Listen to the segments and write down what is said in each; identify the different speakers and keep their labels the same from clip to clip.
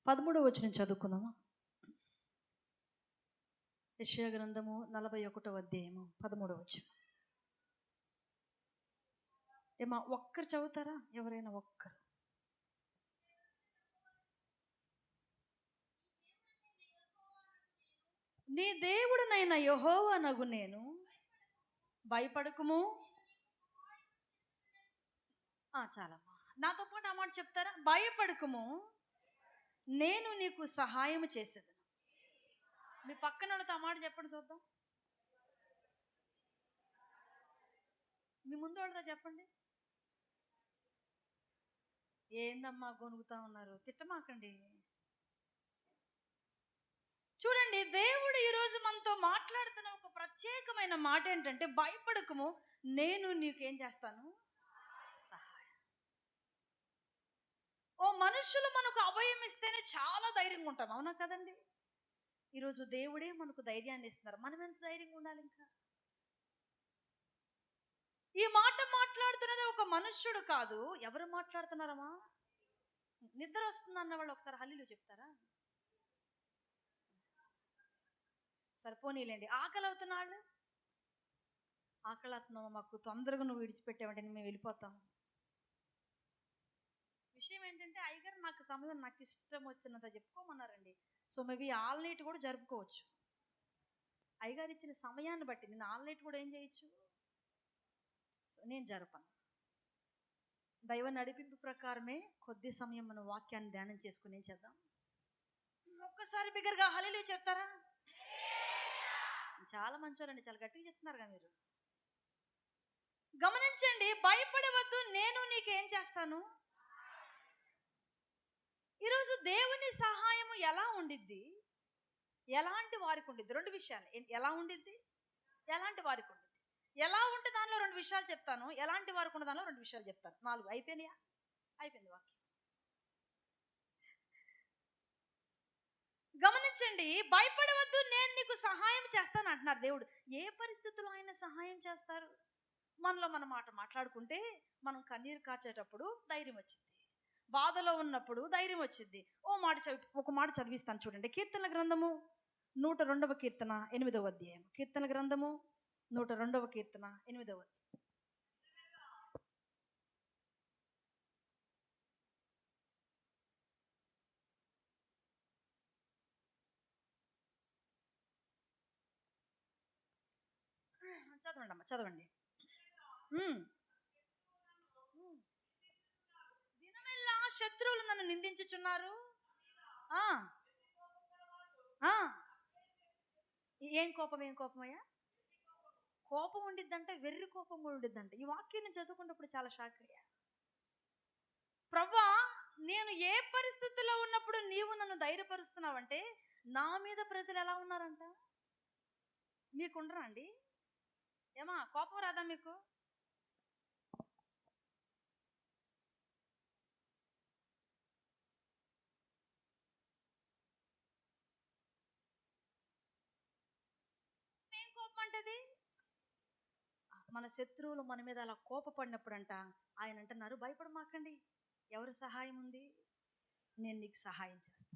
Speaker 1: 13వ వచనం చదువుకుందామా. యెషయా గ్రంథము 41వ అధ్యాయము 13వ వచనం. ఏమా ఒక్కరు చదువుతారా? ఎవరైనా ఒక్కరు. నీ దేవుడునైన యెహోవానగు నేను భయపడకుము. చాలమ్మా, నాతో పాటు ఆ మాట చెప్తారా? భయపడకుము, నేను నీకు సహాయం చేసేదను. మీ పక్కన వాళ్ళతో ఆ మాట చెప్పండి చూద్దాం. మీ ముందు వాళ్ళతో చెప్పండి. ఏందమ్మా గొనుగుతా ఉన్నారు? తిట్టమాకండి. చూడండి, దేవుడు ఈరోజు మనతో మాట్లాడుతున్న ఒక ప్రత్యేకమైన మాట ఏంటంటే, భయపడకము, నేను నీకేం చేస్తాను? సహాయం. ఓ మనుషులు మనకు అభయం ఇస్తేనే చాలా ధైర్యంగా ఉంటాం, అవునా కదండి? ఈరోజు దేవుడే మనకు ధైర్యాన్ని ఇస్తున్నారు. మనం ఎంత ధైర్యంగా ఉండాలి? ఇంకా ఈ మాట మాట్లాడుతున్నది ఒక మనుష్యుడు కాదు. ఎవరు మాట్లాడుతున్నారమ్మా? నిద్ర వస్తుంది అన్న వాళ్ళు ఒకసారి హల్లేలూయా చెప్తారా? సరిపోనీలేండి. ఆకలి అవుతున్నాడు, ఆకలి అవుతున్నామా, మాకు తొందరగా నువ్వు విడిచిపెట్టావంటే మేము వెళ్ళిపోతాం. విషయం ఏంటంటే, అయ్యగారు నాకు సమయం నాకు ఇష్టం వచ్చినంత చెప్పుకోమన్నారండి. సో మేబీ ఆల్ నైట్ కూడా జరుపుకోవచ్చు. అయ్యగారు ఇచ్చిన సమయాన్ని బట్టి నేను ఆల్ నైట్ కూడా ఏం చేయొచ్చు. సో నేను జరపను. దైవ నడిపింపు ప్రకారమే కొద్ది సమయం మనం వాక్యాన్ని ధ్యానం చేసుకుని ఏం చేద్దాం. ఒక్కసారి బిగ్గరగా హల్లెలూయా చెప్తారా? చాలా మంచోరండి, చాలా గట్టిగా చెప్తున్నారుగా మీరు. గమనించండి, భయపడవద్దు, నేను నీకేం చేస్తాను. ఈరోజు దేవుని సహాయము ఎలా ఉండిద్ది, ఎలాంటి వారికి ఉండిద్ది? రెండు విషయాలు. ఎలా ఉండిద్ది, ఎలాంటి వారికి ఉండిద్ది. ఎలా ఉంటే దానిలో రెండు విషయాలు చెప్తాను, ఎలాంటి వారికి ఉండే దానిలో రెండు విషయాలు చెప్తాను. 4 అయిపోయినాయా? అయిపోయింది వాక్యం. గమనించండి, భయపడవద్దు, నేను నీకు సహాయం చేస్తాను అంటున్నారు దేవుడు. ఏ పరిస్థితుల్లో ఆయన సహాయం చేస్తారు? మనలో మన మాట మాట్లాడుకుంటే, మనం కన్నీరు కార్చేటప్పుడు ధైర్యం వచ్చింది, బాధలో ఉన్నప్పుడు ధైర్యం వచ్చింది. ఒక మాట చదివిస్తాను చూడండి. కీర్తనల గ్రంథము 102వ కీర్తన 8వ అధ్యాయం. కీర్తనల గ్రంథము 102వ కీర్తన 8వ. చదవండి అమ్మా, చదవండి. దినమెల్లా శత్రువులు నన్ను నిందించుచున్నారు. ఏం కోపమయ్యా? కోపం ఉండిద్దంటే వెర్రి కోపం కూడా ఉండిద్దంట. ఈ వాక్యాన్ని చదువుకున్నప్పుడు చాలా షాక్ అయ్యా. ప్రభువా, నేను ఏ పరిస్థితుల్లో ఉన్నప్పుడు నీవు నన్ను ధైర్యపరుస్తున్నావంటే, నా మీద ప్రజలు ఎలా ఉన్నారంట? మీకుండరా అండి? ఏమా కోపం రాదా మీకు? ఏం కోపం అంటది? మన శత్రువులు మన మీద అలా కోపపడినప్పుడంట ఆయన అంటున్నారు, భయపడమాకండి, ఎవరి సహాయం ఉంది? నేను నీకు సహాయం చేస్తా.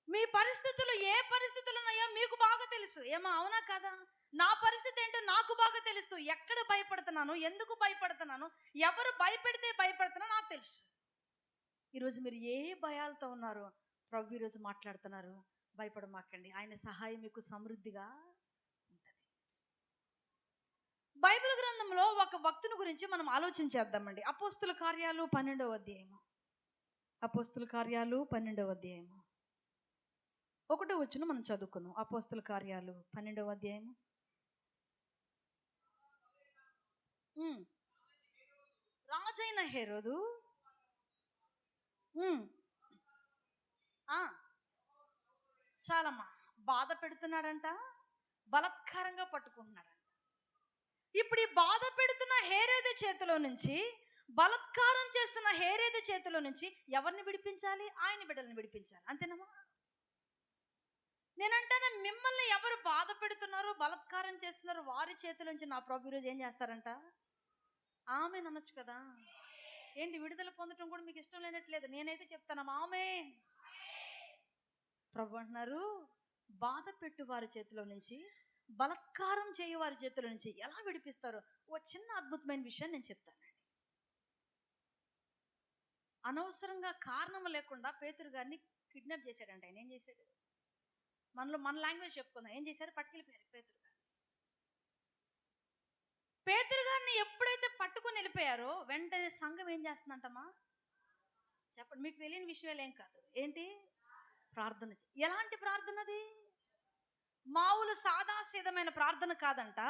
Speaker 1: మీ పరిస్థితులు ఏ పరిస్థితులు ఉన్నాయో మీకు బాగా తెలుసు. ఏమో అవునా కదా? నా పరిస్థితి ఏంటో నాకు బాగా తెలుస్తూ, ఎక్కడ భయపడుతున్నాను, ఎందుకు భయపడుతున్నాను, ఎవరు భయపెడితే భయపడుతున్నా నాకు తెలుసు. ఈరోజు మీరు ఏ భయాలతో ఉన్నారో ప్రభు ఈరోజు మాట్లాడుతున్నారు, భయపడమాకండి, ఆయన సహాయం మీకు సమృద్ధిగా ఉంటుంది. బైబిల్ గ్రంథంలో ఒక భక్తుని గురించి మనం ఆలోచించేద్దామండి. అపోస్తుల కార్యాలు 12వ అధ్యాయము. అపోస్తుల కార్యాలు 12వ అధ్యాయము 1వ వచనం మనం చదువుకున్నాం. అపోస్తుల కార్యాలు 12వ అధ్యాయము. రాజైన హేరోదు చాలమ్మా బాధ పెడుతున్నాడంట, బలత్కారంగా పట్టుకుంటున్నాడంట. ఇప్పుడు ఈ బాధ పెడుతున్న హేరోదు చేతిలో నుంచి, బలత్కారం చేస్తున్న హేరోదు చేతిలో నుంచి ఎవరిని విడిపించాలి? ఆయన బిడ్డలను విడిపించాలి. అంతేనమ్మా? నేనంటాను, మిమ్మల్ని ఎవరు బాధ పెడుతున్నారో, బలత్కారం చేస్తున్నారో వారి చేతుల నుంచి నా ప్రభు ఈరోజు ఏం చేస్తారంట? ఆమె అనొచ్చు కదా. ఏంటి విడుదల పొందటం కూడా మీకు ఇష్టం లేనట్లేదు. నేనైతే చెప్తాను ఆమేన్. ప్రభు అంటున్నారు, బాధ పెట్టు వారి చేతిలో నుంచి, బలత్కారం చేయు వారి చేతిలో నుంచి ఎలా విడిపిస్తారో ఓ చిన్న అద్భుతమైన విషయం నేను చెప్తానండి. అనవసరంగా కారణం లేకుండా పేతురు గారిని కిడ్నాప్ చేశాడంట. ఆయన ఏం చేశాడు? మన లాంగ్వేజ్ చెప్పుకుందాం. ఏం చేశారు? పట్టుకెళ్ళిపోయారు పేతురు గారిని. పేతురు గారిని ఎప్పుడైతే పట్టుకొని వెళ్ళిపోయారో వెంటనే సంఘం ఏం చేస్తుందంటమ్మా? చెప్పండి, మీకు తెలియని విషయాలు ఏం కాదు. ఏంటి? ప్రార్థన. ఎలాంటి ప్రార్థన అది? మామూలు సాదాసీదమైన ప్రార్థన కాదంట,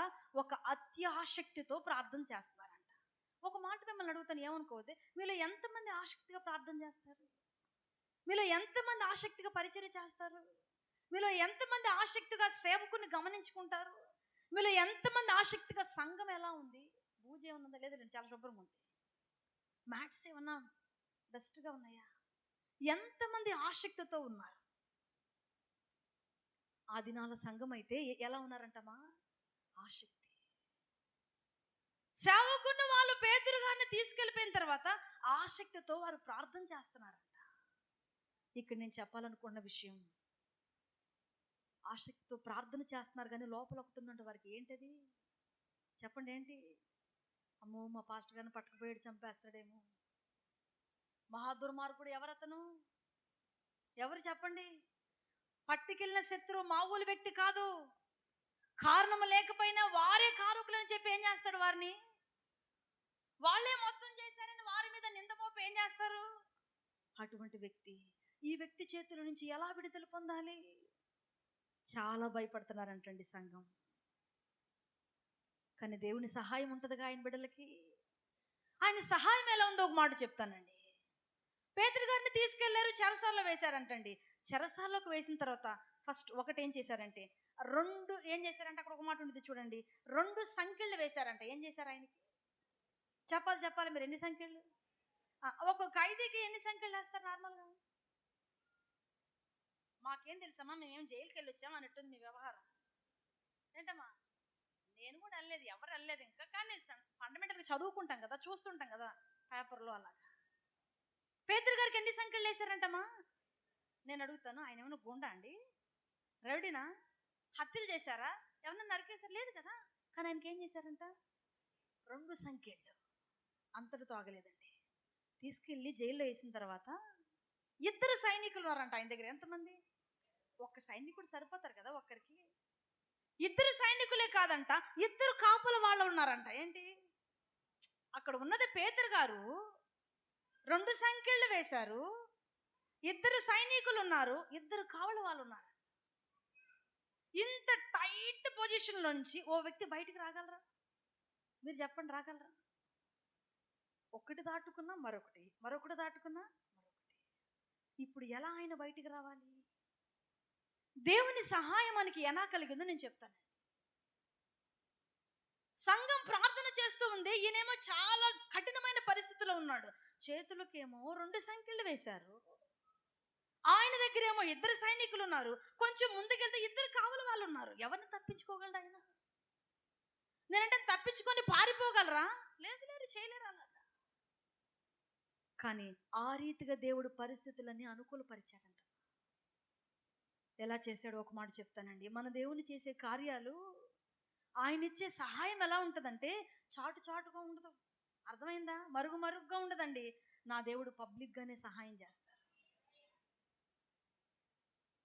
Speaker 1: ఒక అత్యాసక్తితో ప్రార్థన చేస్తున్నారంట. ఒక మాట మిమ్మల్ని అడుగుతాను, ఏమనుకోవద్దు. మీలో ఎంతమంది ఆసక్తిగా ప్రార్థన చేస్తారు? మీలో ఎంతమంది ఆసక్తిగా పరిచర్య చేస్తారు? మీలో ఎంతమంది ఆసక్తిగా సేవకుని గమనించుకుంటారు? మీలో ఎంతమంది ఆసక్తిగా సంఘం ఎలా ఉంది, పూజ ఏమన్నా లేదా, చాలా శుభ్రంగా ఉంది, మ్యాట్స్ ఏమన్నా బెస్ట్గా ఉన్నాయా, ఎంతమంది ఆసక్తితో ఉన్నారు? ఆ దినాల సంఘం అయితే ఎలా ఉన్నారంటమా? ఆసక్తి. సేవకుని వాళ్ళు పేతురు గారిని తీసుకెళ్ళిపోయిన తర్వాత ఆసక్తితో వారు ప్రార్థన చేస్తున్నారంట. ఇక్కడ నేను చెప్పాలనుకున్న విషయం, ఆసక్తితో ప్రార్థన చేస్తున్నారు కానీ లోపల ఒకటి ఉందంట వారికి. ఏంటది? చెప్పండి, ఏంటి? అమ్మో, మా పాస్టర్ గారిని పట్టుకుపోయాడు, చంపేస్తాడేమో. మహాదుర్మార్గుడు ఎవరతను? ఎవరు చెప్పండి? పట్టుకెళ్ళిన శత్రువు మామూలు వ్యక్తి కాదు. కారణం లేకపోయినా వారే కారకులని చెప్పి ఏం చేస్తాడు? వారిని వాళ్ళే మొత్తం చేశారని వారి మీద నిందమోపి ఏం చేస్తారు? అటువంటి వ్యక్తి, ఈ వ్యక్తి చేతుల నుంచి ఎలా విడుదల పొందాలి? చాలా భయపడుతున్నారంటండి సంఘం. కానీ దేవుని సహాయం ఉంటుందిగా ఆయన బిడ్డలకి. ఆయన సహాయం ఎలా ఉందో ఒక మాట చెప్తానండి. పేతురు గారిని తీసుకెళ్లారు, చెరసాల్లో వేశారంటండి. చెరసాల్లోకి వేసిన తర్వాత ఫస్ట్ ఒకటి ఏం చేశారంటే, ఏం చేశారంటే, అక్కడ ఒక మాట ఉంటుంది చూడండి, 2 సంఖ్యలు వేశారంట. ఏం చేశారు ఆయనకి? చెప్పాలి మీరు, ఎన్ని సంఖ్యలు? ఒక ఖైదీకి ఎన్ని సంఖ్యలు వేస్తారు నార్మల్గా? మాకేం తెలుసమ్మా, మేమేం జైలుకి వెళ్ళి వచ్చాం అన్నట్టుంది మీ వ్యవహారం. ఏంటమ్మా? నేను కూడా వెళ్ళలేదు, ఎవరు వెళ్ళలేదు ఇంకా. కానీ ఫండమెంటల్గా చదువుకుంటాం కదా, చూస్తుంటాం కదా పేపర్లో. అలాగా పేతురు గారికి ఎన్ని సంఖ్యలు వేశారంటమ్మా? నేను అడుగుతాను, ఆయన ఏమైనా గుండా అండి? రౌడీనా? హత్యలు చేశారా? ఏమన్నా నరికేశారు? లేదు కదా. కానీ ఆయనకి ఏం చేశారంట? 2 సంఖ్యలు. అంతటితో ఆగలేదండి. తీసుకెళ్ళి జైల్లో వేసిన తర్వాత 2 సైనికులు ఉన్నారంట ఆయన దగ్గర. ఎంతమంది? ఒక్క సైనికుడు సరిపోతారు కదా ఒక్కరికి. 2 సైనికులే కాదంట, 2 కాపుల వాళ్ళు ఉన్నారంట. ఏంటి? అక్కడ ఉన్నది పేతురు గారు, 2 సంఖ్యలు వేశారు, 2 సైనికులు ఉన్నారు, 2 కావల వాళ్ళు ఉన్నారు. ఇంత టైట్ పొజిషన్ నుంచి ఓ వ్యక్తి బయటికి రాగలరా? మీరు చెప్పండి, రాగలరా? ఒకటి దాటుకున్నా మరొకటి, మరొకటి దాటుకున్నా మరొకటి. ఇప్పుడు ఎలా ఆయన బయటికి రావాలి? దేవుని సహాయం మనకి ఎలా కలిగిందో నేను చెప్తాను. సంఘం ప్రార్థన చేస్తూ ఉంది, ఈయనేమో చాలా కఠినమైన పరిస్థితిలో ఉన్నాడు. చేతులకేమో 2 సంఖ్యలు వేశారు, ఆయన దగ్గర ఏమో 2 సైనికులు ఉన్నారు. కొంచెం ముందుకెళ్తే 2 కావల వాళ్ళు ఉన్నారు. ఎవరిని తప్పించుకోగలడు ఆయన? నేనంటే తప్పించుకొని పారిపోగలరా? లేదు, చేయలేరు అలాగా. కానీ ఆ రీతిగా దేవుడు పరిస్థితులన్నీ అనుకూలపరిచాడంట. ఎలా చేశాడో ఒక మాట చెప్తానండి. మన దేవుని చేసే కార్యాలు, ఆయన ఇచ్చే సహాయం ఎలా ఉంటుందంటే చాటుగా ఉండదు. అర్థమైందా? మరుగుగా ఉండదండి. నా దేవుడు పబ్లిక్గానే సహాయం చేస్తారు.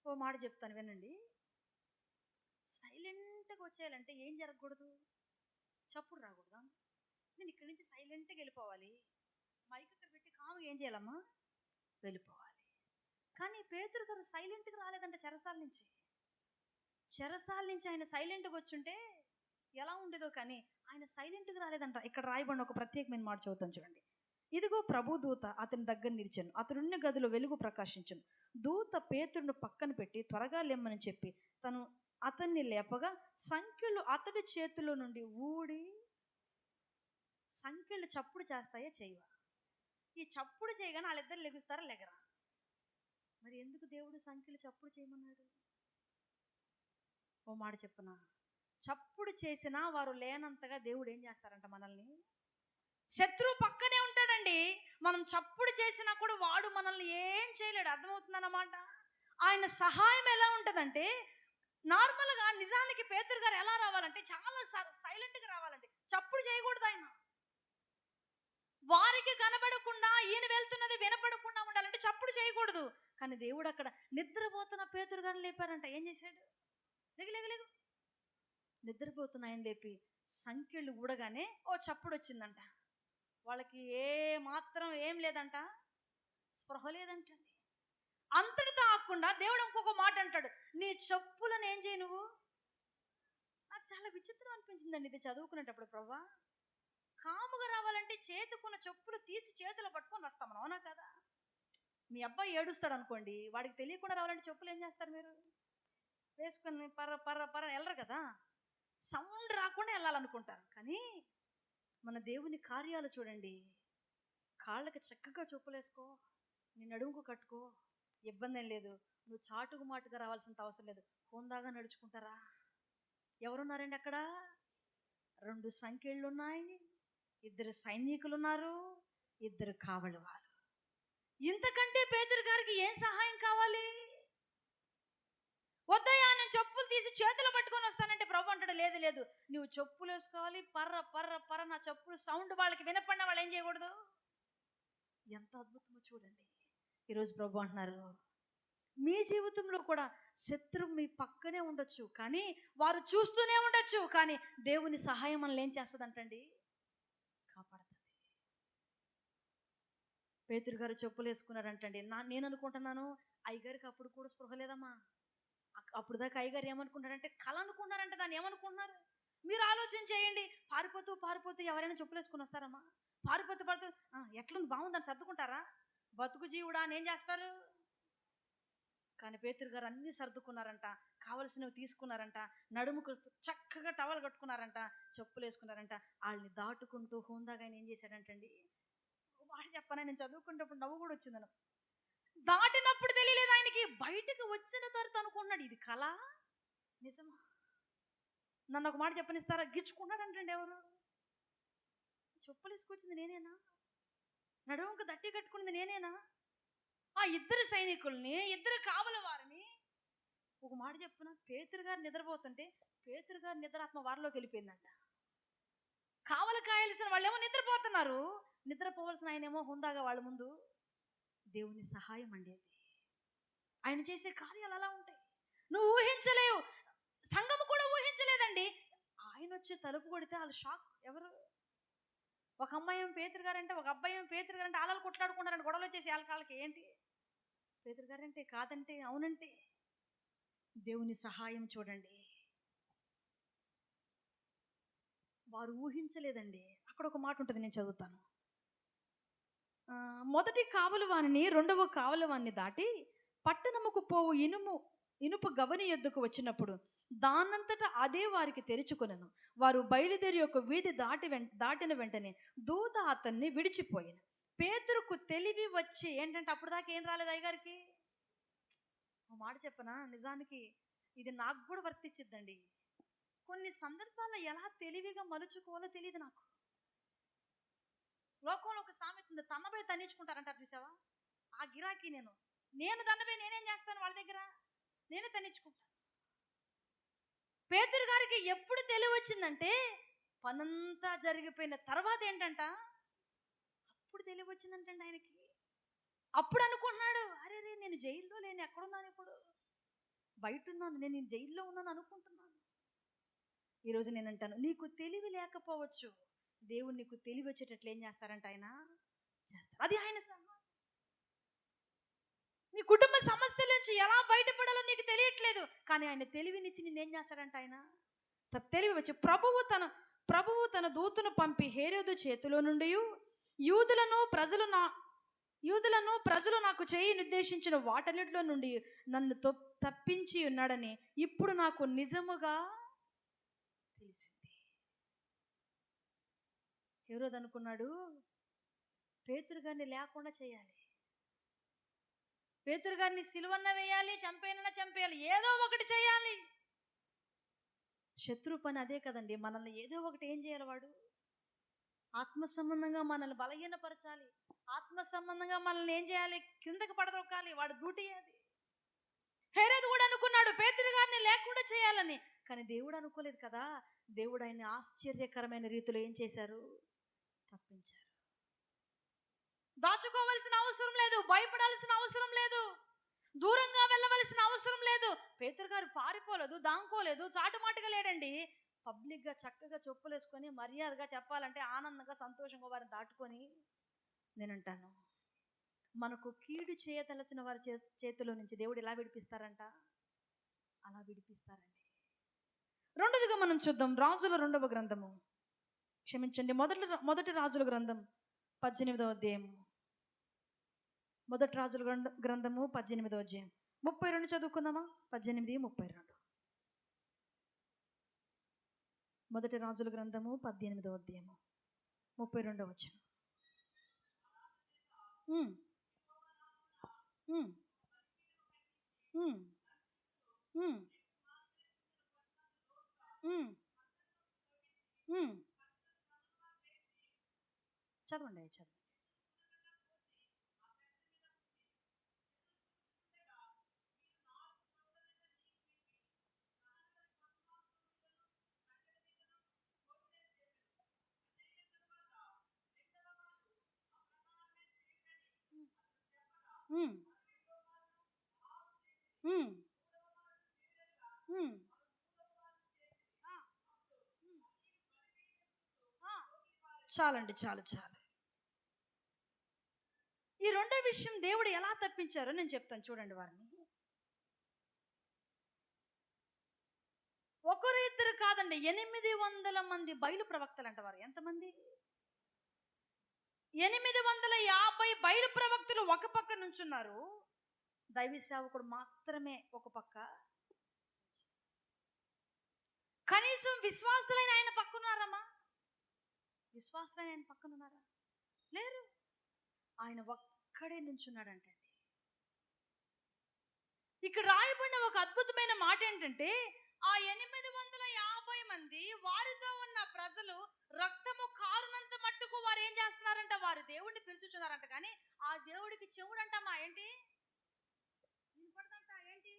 Speaker 1: ఓ మాట చెప్తాను వినండి. సైలెంట్గా వచ్చేయాలంటే ఏం జరగకూడదు? చప్పుడు రాకూడదా? నేను ఇక్కడి నుంచి సైలెంట్గా వెళ్ళిపోవాలి. మైక్ ఇక్కడ పెట్టి కాముగా ఏం చేయాలమ్మా? వెళ్ళిపోవాలి. కానీ పేతురు గారు సైలెంట్గా రాలేదంట. చెరసాల నుంచి ఆయన సైలెంట్గా వచ్చుంటే ఎలా ఉండేదో, కానీ ఆయన సైలెంట్గా రాలేదంట. ఇక్కడ రాయబడిన ఒక ప్రత్యేకమైన మాట చదువుతాను చూడండి. ఇదిగో ప్రభు దూత అతని దగ్గర నిలిచాను, అతడున్న గదిలో వెలుగు ప్రకాశించను. దూత పేతురును పక్కన పెట్టి త్వరగా లేమ్మని చెప్పి తను అతన్ని లేపగా సంఖ్యలు అతడి చేతిలో నుండి ఊడి. సంఖ్యలు చప్పుడు చేస్తాయా? చేయవా? ఈ చప్పుడు చేయగానే వాళ్ళిద్దరు లెగుస్తారా? లెగరా? మరి ఎందుకు దేవుడు సంఖ్యలు చప్పుడు చేయమన్నాడు? ఓ మాట చెప్పనా, చప్పుడు చేసినా వారు లేనంతగా దేవుడు ఏం చేస్తారంట? మనల్ని శత్రువు పక్కనే ఉంటాడండి. మనం చప్పుడు చేసినా కూడా వాడు మనల్ని ఏం చేయలేడు. అర్థమవుతుందన్నమాట. ఆయన సహాయం ఎలా ఉంటుందంటే, నార్మల్గా నిజానికి పేతురు గారు ఎలా రావాలంటే చాలా సైలెంట్గా రావాలండి. చప్పుడు చేయకూడదు ఆయన. వారికి కనబడకుండా ఈయన వెళ్తున్నది వినపడకుండా ఉండాలంటే చప్పుడు చేయకూడదు. కానీ దేవుడు అక్కడ నిద్రపోతున్న పేతురు గారిని లేపారంట. ఏం చేశాడు? లేగు. నిద్రపోతున్న ఆయన లేపి సంఖ్యలు ఊడగానే ఓ చప్పుడు వచ్చిందంట. వాళ్ళకి ఏ మాత్రం ఏం లేదంట, స్పృహ లేదంటండి. అంతటితో ఆకుండా దేవుడు ఇంకొక మాట అంటాడు, నీ చెప్పులను ఏం చేయి నువ్వు. నాకు చాలా విచిత్రం అనిపించిందండి ఇది చదువుకునేటప్పుడు. ప్రభా, కాముగా రావాలంటే చేతుకున్న చెప్పులు తీసి చేతులు పట్టుకొని వస్తాం మనం, అవునా కదా? మీ అబ్బాయి ఏడుస్తాడు అనుకోండి, వాడికి తెలియకుండా రావాలంటే చెప్పులు ఏం చేస్తారు మీరు? వేసుకొని పర్ర పర్ర పర్ర వెళ్ళరు కదా, సౌండ్ రాకుండా వెళ్ళాలనుకుంటారు. కానీ మన దేవుని కార్యాలు చూడండి, కాళ్ళకి చక్కగా చెప్పులు వేసుకో, నీ నడుముకు కట్టుకో, ఇబ్బంది ఏం లేదు. నువ్వు చాటుకు మాటుగా రావాల్సినంత అవసరం లేదు, హోందాగా నడుచుకుంటారా. ఎవరున్నారండి అక్కడ? 2 సంఖ్యలు ఉన్నాయి, 2 సైనికులు ఉన్నారు, 2 కావలి వారు. ఇంతకంటే పేతురు గారికి ఏం సహాయం కావాలి? వద్దయ్యా, నేను చెప్పులు తీసి చేతులు పట్టుకొని వస్తానంటే ప్రభు అంటాడు, లేదు లేదు, నువ్వు చెప్పులు వేసుకోవాలి, పర్ర పర్ర పర్ర, నా చెప్పులు సౌండ్ వాళ్ళకి వినపడిన వాళ్ళు ఏం చేయకూడదు. ఎంత అద్భుతమో చూడండి. ఈరోజు ప్రభు అంటున్నారు, మీ జీవితంలో కూడా శత్రువు మీ పక్కనే ఉండొచ్చు, కానీ వారు చూస్తూనే ఉండొచ్చు, కానీ దేవుని సహాయం మనల్ని ఏం చేస్తుందంటండి? కాపాడుతుంది. పేతురు గారు చెప్పులు వేసుకున్నారంటండి. నేను అనుకుంటున్నాను, అయ్యగారికి అప్పుడు కూడా స్పృహ లేదమ్మా. అప్పుడు దాకా అయ్యగారు ఏమనుకుంటారంటే కళ అనుకున్నారంటే దాన్ని ఏమనుకుంటున్నారు? మీరు ఆలోచన చేయండి. పారిపోతూ ఎవరైనా చెప్పులు వేసుకుని వస్తారమ్మా? పారిపోతూ ఎట్లుంది, బాగుందని సర్దుకుంటారా? బతుకు జీవుడా అని ఏం చేస్తారు? కానీ పేతురు గారు అన్నీ సర్దుకున్నారంట, కావలసినవి తీసుకున్నారంట, నడుముకు చక్కగా టవల్ కట్టుకున్నారంట, చెప్పులు వేసుకున్నారంట. వాళ్ళని దాటుకుంటూ హోందాగా ఆయన ఏం చేశాడంటండి? మాట చెప్పనా, నేను చదువుకునేటప్పుడు నవ్వు కూడా వచ్చిందను. దాటినప్పుడు తెలియలేదు ఆయనకి, బయటకు వచ్చిన తర్వాత అనుకున్నాడు ఇది కళ నిజమా. నన్ను ఒక మాట చెప్పనిస్తారా? గిచ్చుకున్నాడు అంటండి. ఎవరు? చెప్పులు వేసుకొచ్చింది నేనేనా? నడుముకు దట్టి కట్టుకున్నది నేనేనా? ఆ 2 సైనికుల్ని, 2 కావల వారిని. ఒక మాట చెప్పున, పేతురు గారు నిద్రపోతుంటే పేతురు గారు నిద్రాత్మ వారిలోకి వెళ్ళిపోయిందంట. కావలి కాయాల్సిన వాళ్ళేమో నిద్రపోతున్నారు, నిద్రపోవలసిన ఆయనేమో హుందాగా వాళ్ళ ముందు. దేవుని సహాయం అండి అది. ఆయన చేసే కార్యాలు అలా ఉంటాయి, నువ్వు ఊహించలేవు. సంఘము కూడా ఊహించలేదండి. ఆయన వచ్చి తలుపు కొడితే వాళ్ళు షాక్. ఎవరు? ఒక అమ్మాయి ఏమో పేతురు గారంటే, ఒక అబ్బాయి ఏమో పేతురు గారంటే, ఆలాలు కొట్లాడుకుంటారంటే, గొడవలు వచ్చేసి వాళ్ళకి ఏంటి పేతురు గారంటే, కాదంటే అవునంటే. దేవుని సహాయం చూడండి, వారు ఊహించలేదండి. అక్కడ ఒక మాట ఉంటుంది, నేను చదువుతాను. మొదటి కావలివాణిని 2వ కావలివాణ్ణి దాటి పట్టణముకు పోవు ఇనుపు గవని యొద్దకు వచ్చినప్పుడు దానంతటా అదే వారికి తెరుచుకొనెను. వారు బయలుదేరి ఒక వీధి దాటిన వెంటనే దూత అతన్ని విడిచిపోయిన. పేతురుకు తెలివి వచ్చి ఏంటంటే, అప్పుడు దాకా ఏం రాలేదు అయ్యగారికి. ఒక మాట చెప్పనా, నిజానికి ఇది నాకు కూడా వర్తించిద్దండి. కొన్ని సందర్భాల్లో ఎలా తెలివిగా మలుచుకోవాలో తెలియదు నాకు. లోకంలో ఒక సామెత ఉంది, తన్నబోయి తన్నించుకుంటారంటారు చూసావా? ఆ గిరాకీ నేను తన్నబోయి నేనేం చేస్తాను వాళ్ళ దగ్గర? నేనే తన్నించుకుంటాను. పేతురు గారికి ఎప్పుడు తెలివి వచ్చిందంటే, పనంతా జరిగిపోయిన తర్వాత ఏంటంట, అప్పుడు తెలివి వచ్చిందంటండి ఆయనకి. అప్పుడు అనుకుంటున్నాడు, అరే రే, నేను జైల్లో లేని ఎక్కడున్నాను, ఇప్పుడు బయట ఉన్నాను, నేను జైల్లో ఉన్నాను అనుకుంటున్నాను. ఈరోజు నేను అంటాను, నీకు తెలివి లేకపోవచ్చు, దేవుడు నీకు తెలివి వచ్చేటట్లు ఏం చేస్తారంట ఆయన చేస్తారు. అది ఆయన సహాయం. నీ కుటుంబ సమస్యల నుంచి ఎలా బయటపడాలో నీకు తెలియట్లేదు, కానీ ఆయన తెలివినిచ్చి నిన్నేం చేస్తాడంట, ఆయన తెలివి వచ్చి ప్రభువు తన దూతను పంపి హేరోదు చేతిలో నుండి యూదులను ప్రజలు నాకు చేయి నిర్దేశించిన వాటన్నిటిలో నుండి నన్ను తప్పించి ఉన్నాడని ఇప్పుడు నాకు నిజముగా తెలిసింది. హేరోదు అనుకున్నాడు, పేతురు గారిని లేకుండా చేయాలి, పేతురు గారిని సిలువన్న వేయాలి, చంపేయాలి, ఏదో ఒకటి చేయాలి. శత్రు పని అదే కదండి, మనల్ని ఏదో ఒకటి ఏం చేయాలి వాడు. ఆత్మ సంబంధంగా మనల్ని బలహీనపరచాలి, ఆత్మ సంబంధంగా మనల్ని ఏం చేయాలి, కిందకి పడదొక్కాలి. వాడు డ్యూటీ అది. హేరోదు కూడా అనుకున్నాడు పేతురు గారిని లేకుండా చేయాలని, కానీ దేవుడు అనుకోలేదు కదా. దేవుడు ఆయన్ని ఆశ్చర్యకరమైన రీతిలో ఏం చేశారు, తప్పించారు. దాచుకోవలసిన అవసరం లేదు, భయపడాల్సిన అవసరం లేదు, దూరంగా వెళ్ళవలసిన అవసరం లేదు. పేతురు గారు పారిపోలేదు, దాంకోలేదు, చాటుమాటుగా లేడండి. పబ్లిక్గా చక్కగా చెప్పులు వేసుకొని మర్యాదగా చెప్పాలంటే ఆనందంగా సంతోషంగా వారిని దాటుకొని, నేనంటాను మనకు కీడు చేయదలసిన వారి చేతిలో నుంచి దేవుడు ఎలా విడిపిస్తారంట, అలా విడిపిస్తారండి. రెండోదిగా మనం చూద్దాం రాజుల 2వ గ్రంథము, క్షమించండి మొదటి రాజుల గ్రంథం 18వ అధ్యాయం. మొదటి రాజుల గ్రంథము 18వ అధ్యాయం 32 చదువుకుందామా. 18:32. మొదటి రాజుల గ్రంథము 18వ అధ్యాయము 32వ వచనం. చదవండి చదవండి. చాలండి, చాలు. ఈ రెండో విషయం దేవుడు ఎలా తప్పించారో నేను చెప్తాను, చూడండి. వారిని ఒకరు ఇద్దరు కాదండి, 800 మంది బయలు ప్రవక్తలు అంట. వారు ఎంతమంది? 850 బయలు ప్రవక్తలు ఒక పక్క నుంచున్నారు, దైవ సేవకుడు మాత్రమే ఒక పక్క. కనీసం విశ్వాసులైన ఆయన పక్కనున్నారమ్మా? విశ్వాసులైన ఆయన పక్కనున్నారా? లేరు. ఆయన ఒక్కడే నుంచున్నాడంటండి. ఇక్కడ రాయబడిన ఒక అద్భుతమైన మాట ఏంటంటే, ఆ 850 మంది వారితో ఉన్న ప్రజలు రక్తము కారునంత మట్టుకు వారు ఏం చేస్తున్నారంట, వారు దేవుడిని పిలుచుచున్నారంట. కానీ ఆ దేవుడికి చెవుడంటమ్మా ఏంటి వినపడదంట. ఏంటి?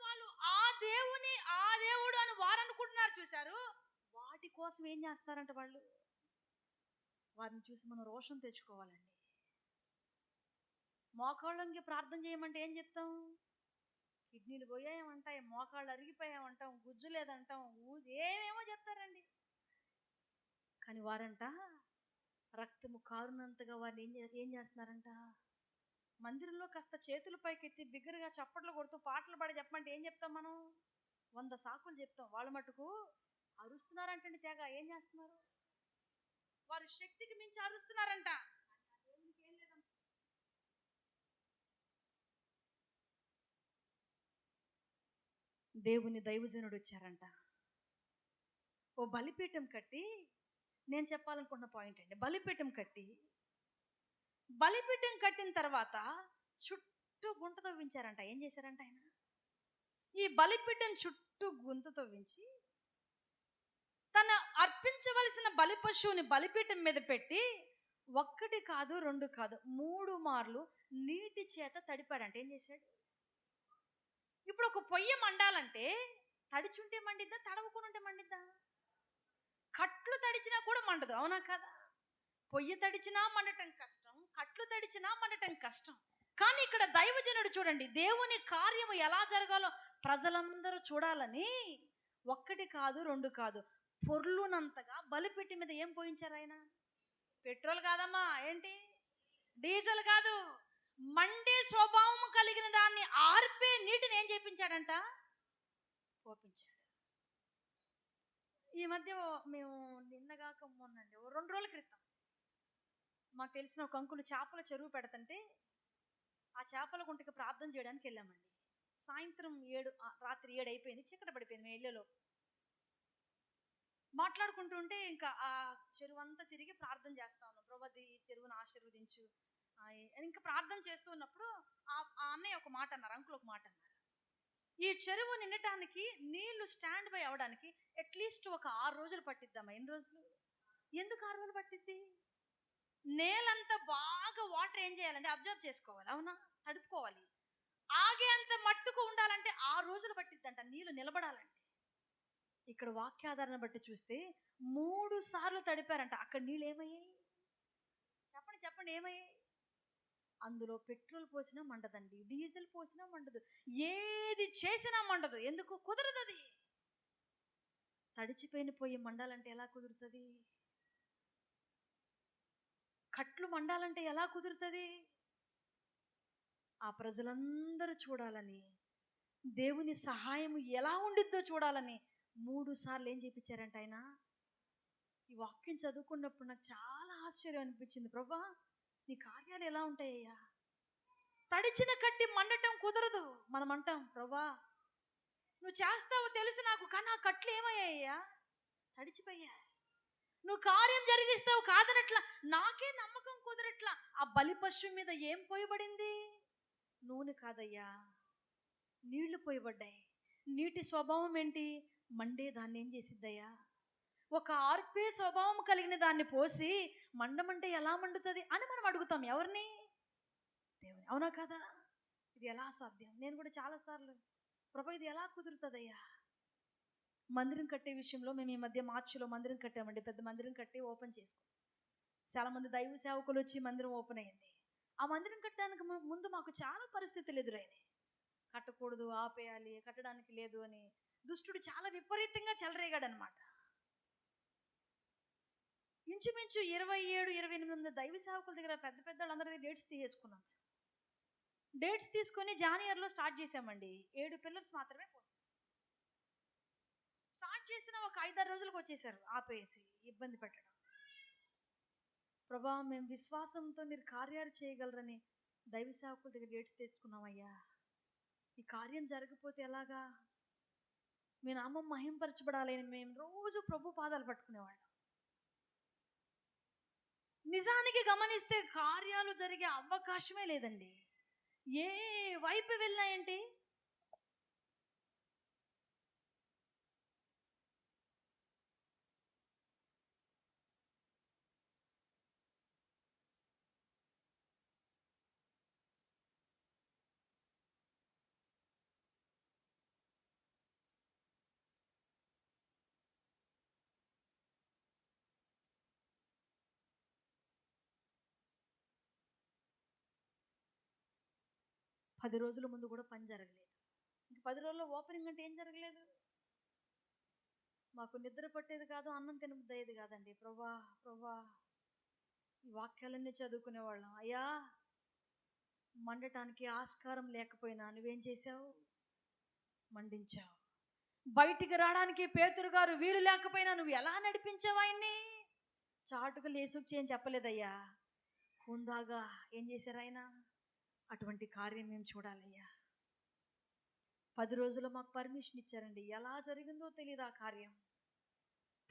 Speaker 1: వాళ్ళు ఆ దేవుడు అని వారు అనుకుంటున్నారు, చూశారు. వాటి కోసం ఏం చేస్తారంట వాళ్ళు? వారిని చూసి మనం రోషం తెచ్చుకోవాలండి. మోకాళ్ళంగి ప్రార్థన చేయమంటే ఏం చెప్తాం? కిడ్నీలు పోయామంటాం, మోకాళ్ళు అరిగిపోయామంటాం, గుజ్జు లేదంటాం, ఏమేమో చెప్తారండి. కానీ వారంట రక్తము కారునంతగా వారిని ఏం చేస్తున్నారంట, మందిరంలో కాస్త చేతుల పైకెత్తి బిగ్గరగా చప్పట్లు కొడుతూ పాటలు పాడి చెప్పమంటే ఏం చెప్తాం మనం? 100 సాకులు చెప్తాం. వాళ్ళు మటుకు అరుస్తున్నారంటండి తెగ. ఏం చేస్తున్నారు? వారు శక్తికి మించి అరుస్తున్నారంట. దేవుని దైవజనుడు వచ్చారంట, ఓ బలిపీఠం కట్టి, నేను చెప్పాలనుకున్న పాయింట్ అండి, బలిపీఠం కట్టిన తర్వాత చుట్టూ గుంట తవ్వించారంట. ఏం చేశారంట ఆయన? ఈ బలిపీఠం చుట్టూ గుంత తవ్వించి తన అర్పించవలసిన బలి పశువుని బలిపీఠం మీద పెట్టి 1 కాదు 2 కాదు 3 మార్లు నీటి చేత తడిపాడంట. ఏం చేశాడు? ఇప్పుడు ఒక పొయ్యి మండాలంటే తడిచుంటే మండిద్దా, తడవకుండా ఉంటే మండిద్దా? కట్లు తడిచినా కూడా మండదు, అవునా కదా? పొయ్యి తడిచినా మండటం కష్టం, కట్లు తడిచినా మండటం కష్టం. కానీ ఇక్కడ దైవజనుడు చూడండి, దేవుని కార్యము ఎలా జరగాలో ప్రజలందరూ చూడాలని 1 కాదు 2 కాదు పొర్లునంతగా బలిపెట్టి మీద ఏం పోయించారు ఆయన? పెట్రోల్ కాదమ్మా, ఏంటి? డీజిల్ కాదు, మండే స్వభావం కలిగిన దాన్ని ఆర్పే నీటిని ఏం చేపించాడంట? పోపించాడు. ఈ మధ్య మేము నిన్నగాక మొన్నండి 2 రోజుల క్రితం మాకు తెలిసిన ఒక అంకులు చేపల చెరువు పెడతంటే ఆ చేపల గుంటకి ప్రార్థన చేయడానికి వెళ్ళామండి. సాయంత్రం రాత్రి 7 అయిపోయింది, చీకటి పడిపోయింది. మేము వెళ్ళేలో మాట్లాడుకుంటుంటే ఇంకా ఆ చెరువు అంతా తిరిగి ప్రార్థన చేస్తా ఉన్నాం. ప్రభు ఈ చెరువును ఆశీర్వదించు. ఇంకా ప్రార్థన చేస్తూ ఉన్నప్పుడు ఆ అన్నయ్య ఒక మాట అన్నారు, అంకుల్ ఒక మాట అన్నారు. ఈ చెరువు నిండటానికి నీళ్లు స్టాండ్ బై అవడానికి అట్లీస్ట్ ఒక 6 రోజులు పట్టిద్దామా? ఎన్ని రోజులు? ఎందుకు 6 రోజులు పట్టిద్ది? నేలంతా బాగా వాటర్ ఏం చేయాలంటే అబ్జర్వ్ చేసుకోవాలి, అవునా? తడుపుకోవాలి. ఆగేంత మట్టుకు ఉండాలంటే 6 రోజులు పట్టిద్దంట నీళ్లు నిలబడాలంటే. ఇక్కడ వాక్యాధారణ బట్టి చూస్తే 3 సార్లు తడిపారంట. అక్కడ నీళ్ళు ఏమయ్యాయి? చెప్పండి చెప్పండి, ఏమయ్యాయి? అందులో పెట్రోల్ పోసినా మండదండి, డీజిల్ పోసినా మండదు, ఏది చేసినా మండదు. ఎందుకు కుదరదు? అది తడిచిపోయిన పొయ్యి మండాలంటే ఎలా కుదురుతుంది? కట్లు మండాలంటే ఎలా కుదురుతుంది? ఆ ప్రజలందరూ చూడాలని, దేవుని సహాయం ఎలా ఉండిద్దో చూడాలని 3 సార్లు ఏం చేయించారంట ఆయన. ఈ వాక్యం చదువుకున్నప్పుడు నాకు చాలా ఆశ్చర్యం అనిపించింది. ప్రభా, నీ కార్యాలు ఎలా ఉంటాయ్యా? తడిచిన కట్టి మండటం కుదరదు. మనం అంటాం, ప్రభా నువ్వు చేస్తావు తెలుసు నాకు, కానీ ఆ కట్లు ఏమయ్యాయ్యా? తడిచిపోయా. నువ్వు కార్యం జరిగిస్తావు కాదనట్లా, నాకే నమ్మకం కుదరట్లా. ఆ బలి పశువు మీద ఏం పోయబడింది? నూనె కాదయ్యా, నీళ్లు పోయబడ్డాయి. నీటి స్వభావం ఏంటి? మండే దాన్ని ఏం చేసిద్దయ్యా? ఒక ఆర్పే స్వభావం కలిగిన దాన్ని పోసి మండమంటే ఎలా మండుతుంది అని మనం అడుగుతాం. ఎవరిని? దేవుని. అవునా కదా? ఇది ఎలా సాధ్యం? నేను కూడా చాలాసార్లు, ప్రభా ఇది ఎలా కుదురుతుందయ్యా? మందిరం కట్టే విషయంలో మేము ఈ మధ్య మార్చిలో మందిరం కట్టామండి. పెద్ద మందిరం కట్టి ఓపెన్ చేసుకున్నాం. చాలా మంది దైవ సేవకులు వచ్చి మందిరం ఓపెన్ అయింది. ఆ మందిరం కట్టడానికి ముందు మాకు చాలా పరిస్థితులు ఎదురైనాయి. కట్టకూడదు, ఆపేయాలి, కట్టడానికి లేదు అని దుష్టుడు చాలా విపరీతంగా చెలరేగాడు అనమాట. ఇంచుమించు 27-28 మంది దైవ సేవకుల దగ్గర పెద్ద పెద్ద వాళ్ళందరి డేట్స్ తీసేసుకున్నాం. డేట్స్ తీసుకొని జాన్యువరిలో స్టార్ట్ చేసామండి. 7 పిల్లర్స్ మాత్రమే పోసాం. స్టార్ట్ చేసిన ఒక 5-6 రోజులకు వచ్చేసారు ఆపేసి ఇబ్బంది పెట్టడం. ప్రభా మేము విశ్వాసంతో మీరు కార్యాలు చేయగలరని దైవ సేవకుల దగ్గర డేట్స్ తెచ్చుకున్నామయ్యా. ఈ కార్యం జరగకపోతే ఎలాగా? మీ నామం మహింపరచబడాలని మేము రోజు ప్రభు పాదాలు పట్టుకునేవాళ్ళం. నిజానికి గమనిస్తే కార్యాలు జరిగే అవకాశమే లేదండి. ఏ వైపు వెళ్ళినాయంటే పది రోజుల ముందు కూడా పని జరగలేదు. ఇంక 10 రోజుల్లో ఓపెనింగ్ అంటే ఏం జరగలేదు. మాకు నిద్ర పట్టేది కాదు, అన్నం తినబుద్ధి అయ్యేది కాదండి. ప్రభా ప్రభా ఈ వాక్యాలన్నీ చదువుకునేవాళ్ళం. అయ్యా మండటానికి ఆస్కారం లేకపోయినా నువ్వేం చేశావు? మండించావు. బయటికి రావడానికి పేతురు గారు వీలు లేకపోయినా నువ్వు ఎలా నడిపించావు ఆయన్ని? చాటుకు లేసొచ్చి ఏం చెప్పలేదయ్యా, హుందాగా ఏం చేశారు ఆయన? అటువంటి కార్యం మేము చూడాలయ్యా. 10 రోజుల్లో మాకు పర్మిషన్ ఇచ్చారండి. ఎలా జరిగిందో తెలియదు ఆ కార్యం.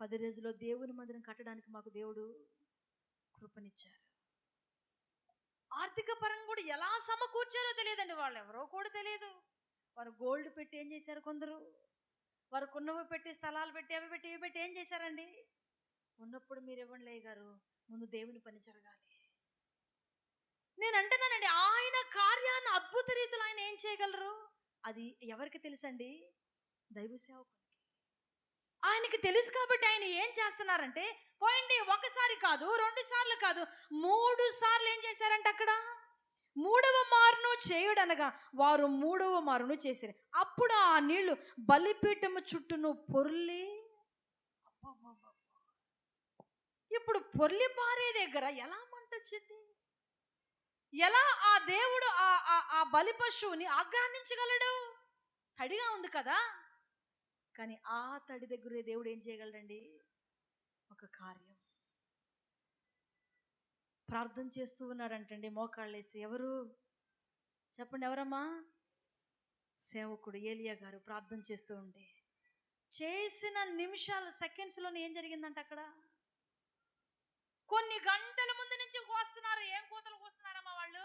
Speaker 1: 10 రోజుల్లో దేవుని మందిరం కట్టడానికి మాకు దేవుడు కృపనిచ్చారు. ఆర్థిక పరంగా కూడా ఎలా సమకూర్చారో తెలియదండి. వాళ్ళు ఎవరో కూడా తెలియదు. వారు గోల్డ్ పెట్టి ఏం చేశారు? కొందరు వారు కొన్నవి పెట్టి, స్థలాలు పెట్టి, అవి పెట్టి, ఇవి పెట్టి ఏం చేశారండి? ఉన్నప్పుడు మీరు ఇవ్వండి గారు, ముందు దేవుని పని జరగాలి. నేను అంటున్నానండి, ఆయన కార్యాన్ని అద్భుత రీతిలో ఆయన ఏం చేయగలరు? అది ఎవరికి తెలుసండి? దైవ సేవకునికి. ఆయనకి తెలుసు కాబట్టి ఆయన ఏం చేస్తున్నారంటే, పోయింది ఒకసారి కాదు, 2 సార్లు కాదు, 3 సార్లు ఏం చేశారంటే అక్కడ 3వ మారును చేయుడనగా వారు 3వ మారును చేశారు. అప్పుడు ఆ నీళ్లు బలిపీఠము చుట్టూను పొర్లి, ఇప్పుడు పొర్లి పారే దగ్గర ఎలా మంట వచ్చింది? ఎలా ఆ దేవుడు ఆ బలి పశువుని ఆగ్రహించగలడు? తడిగా ఉంది కదా. కానీ ఆ తడి దగ్గరే దేవుడు ఏం చేయగలడండి? ఒక కార్యం. ప్రార్థన చేస్తూ ఉన్నాడంటండి మోకాళ్ళేసి. ఎవరు చెప్పండి, ఎవరమ్మా? సేవకుడు ఏలియా గారు ప్రార్థన చేస్తూ ఉంటే చేసిన నిమిషాలు, సెకండ్స్లోనే ఏం జరిగిందంట అక్కడ? కొన్ని గంటల ముందు నుంచి కోస్తున్నారు. ఏం కోతలు కోస్తున్నారమ్మా వాళ్ళు?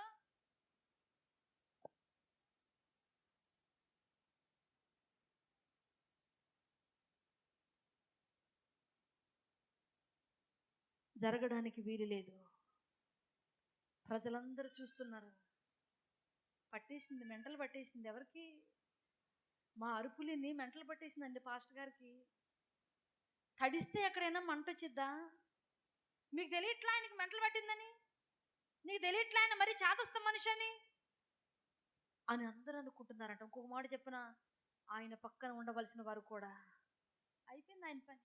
Speaker 1: జరగడానికి వీలు లేదు. ప్రజలందరూ చూస్తున్నారు. పట్టేసింది, మెంటలు పట్టేసింది. ఎవరికి? మా అరుపులిని మెంటలు పట్టేసిందండి పాస్టర్ గారికి. తడిస్తే ఎక్కడైనా మంట వచ్చిద్దా? మీకు తెలియట్లా ఆయనకి మెంటలు పట్టిందని? నీకు తెలియట్లా ఆయన మరి చాదస్త మనిషి అని అందరూ అనుకుంటున్నారంట. ఇంకొక మాట చెప్పిన, ఆయన పక్కన ఉండవలసిన వారు కూడా అయిపోయింది ఆయన పని.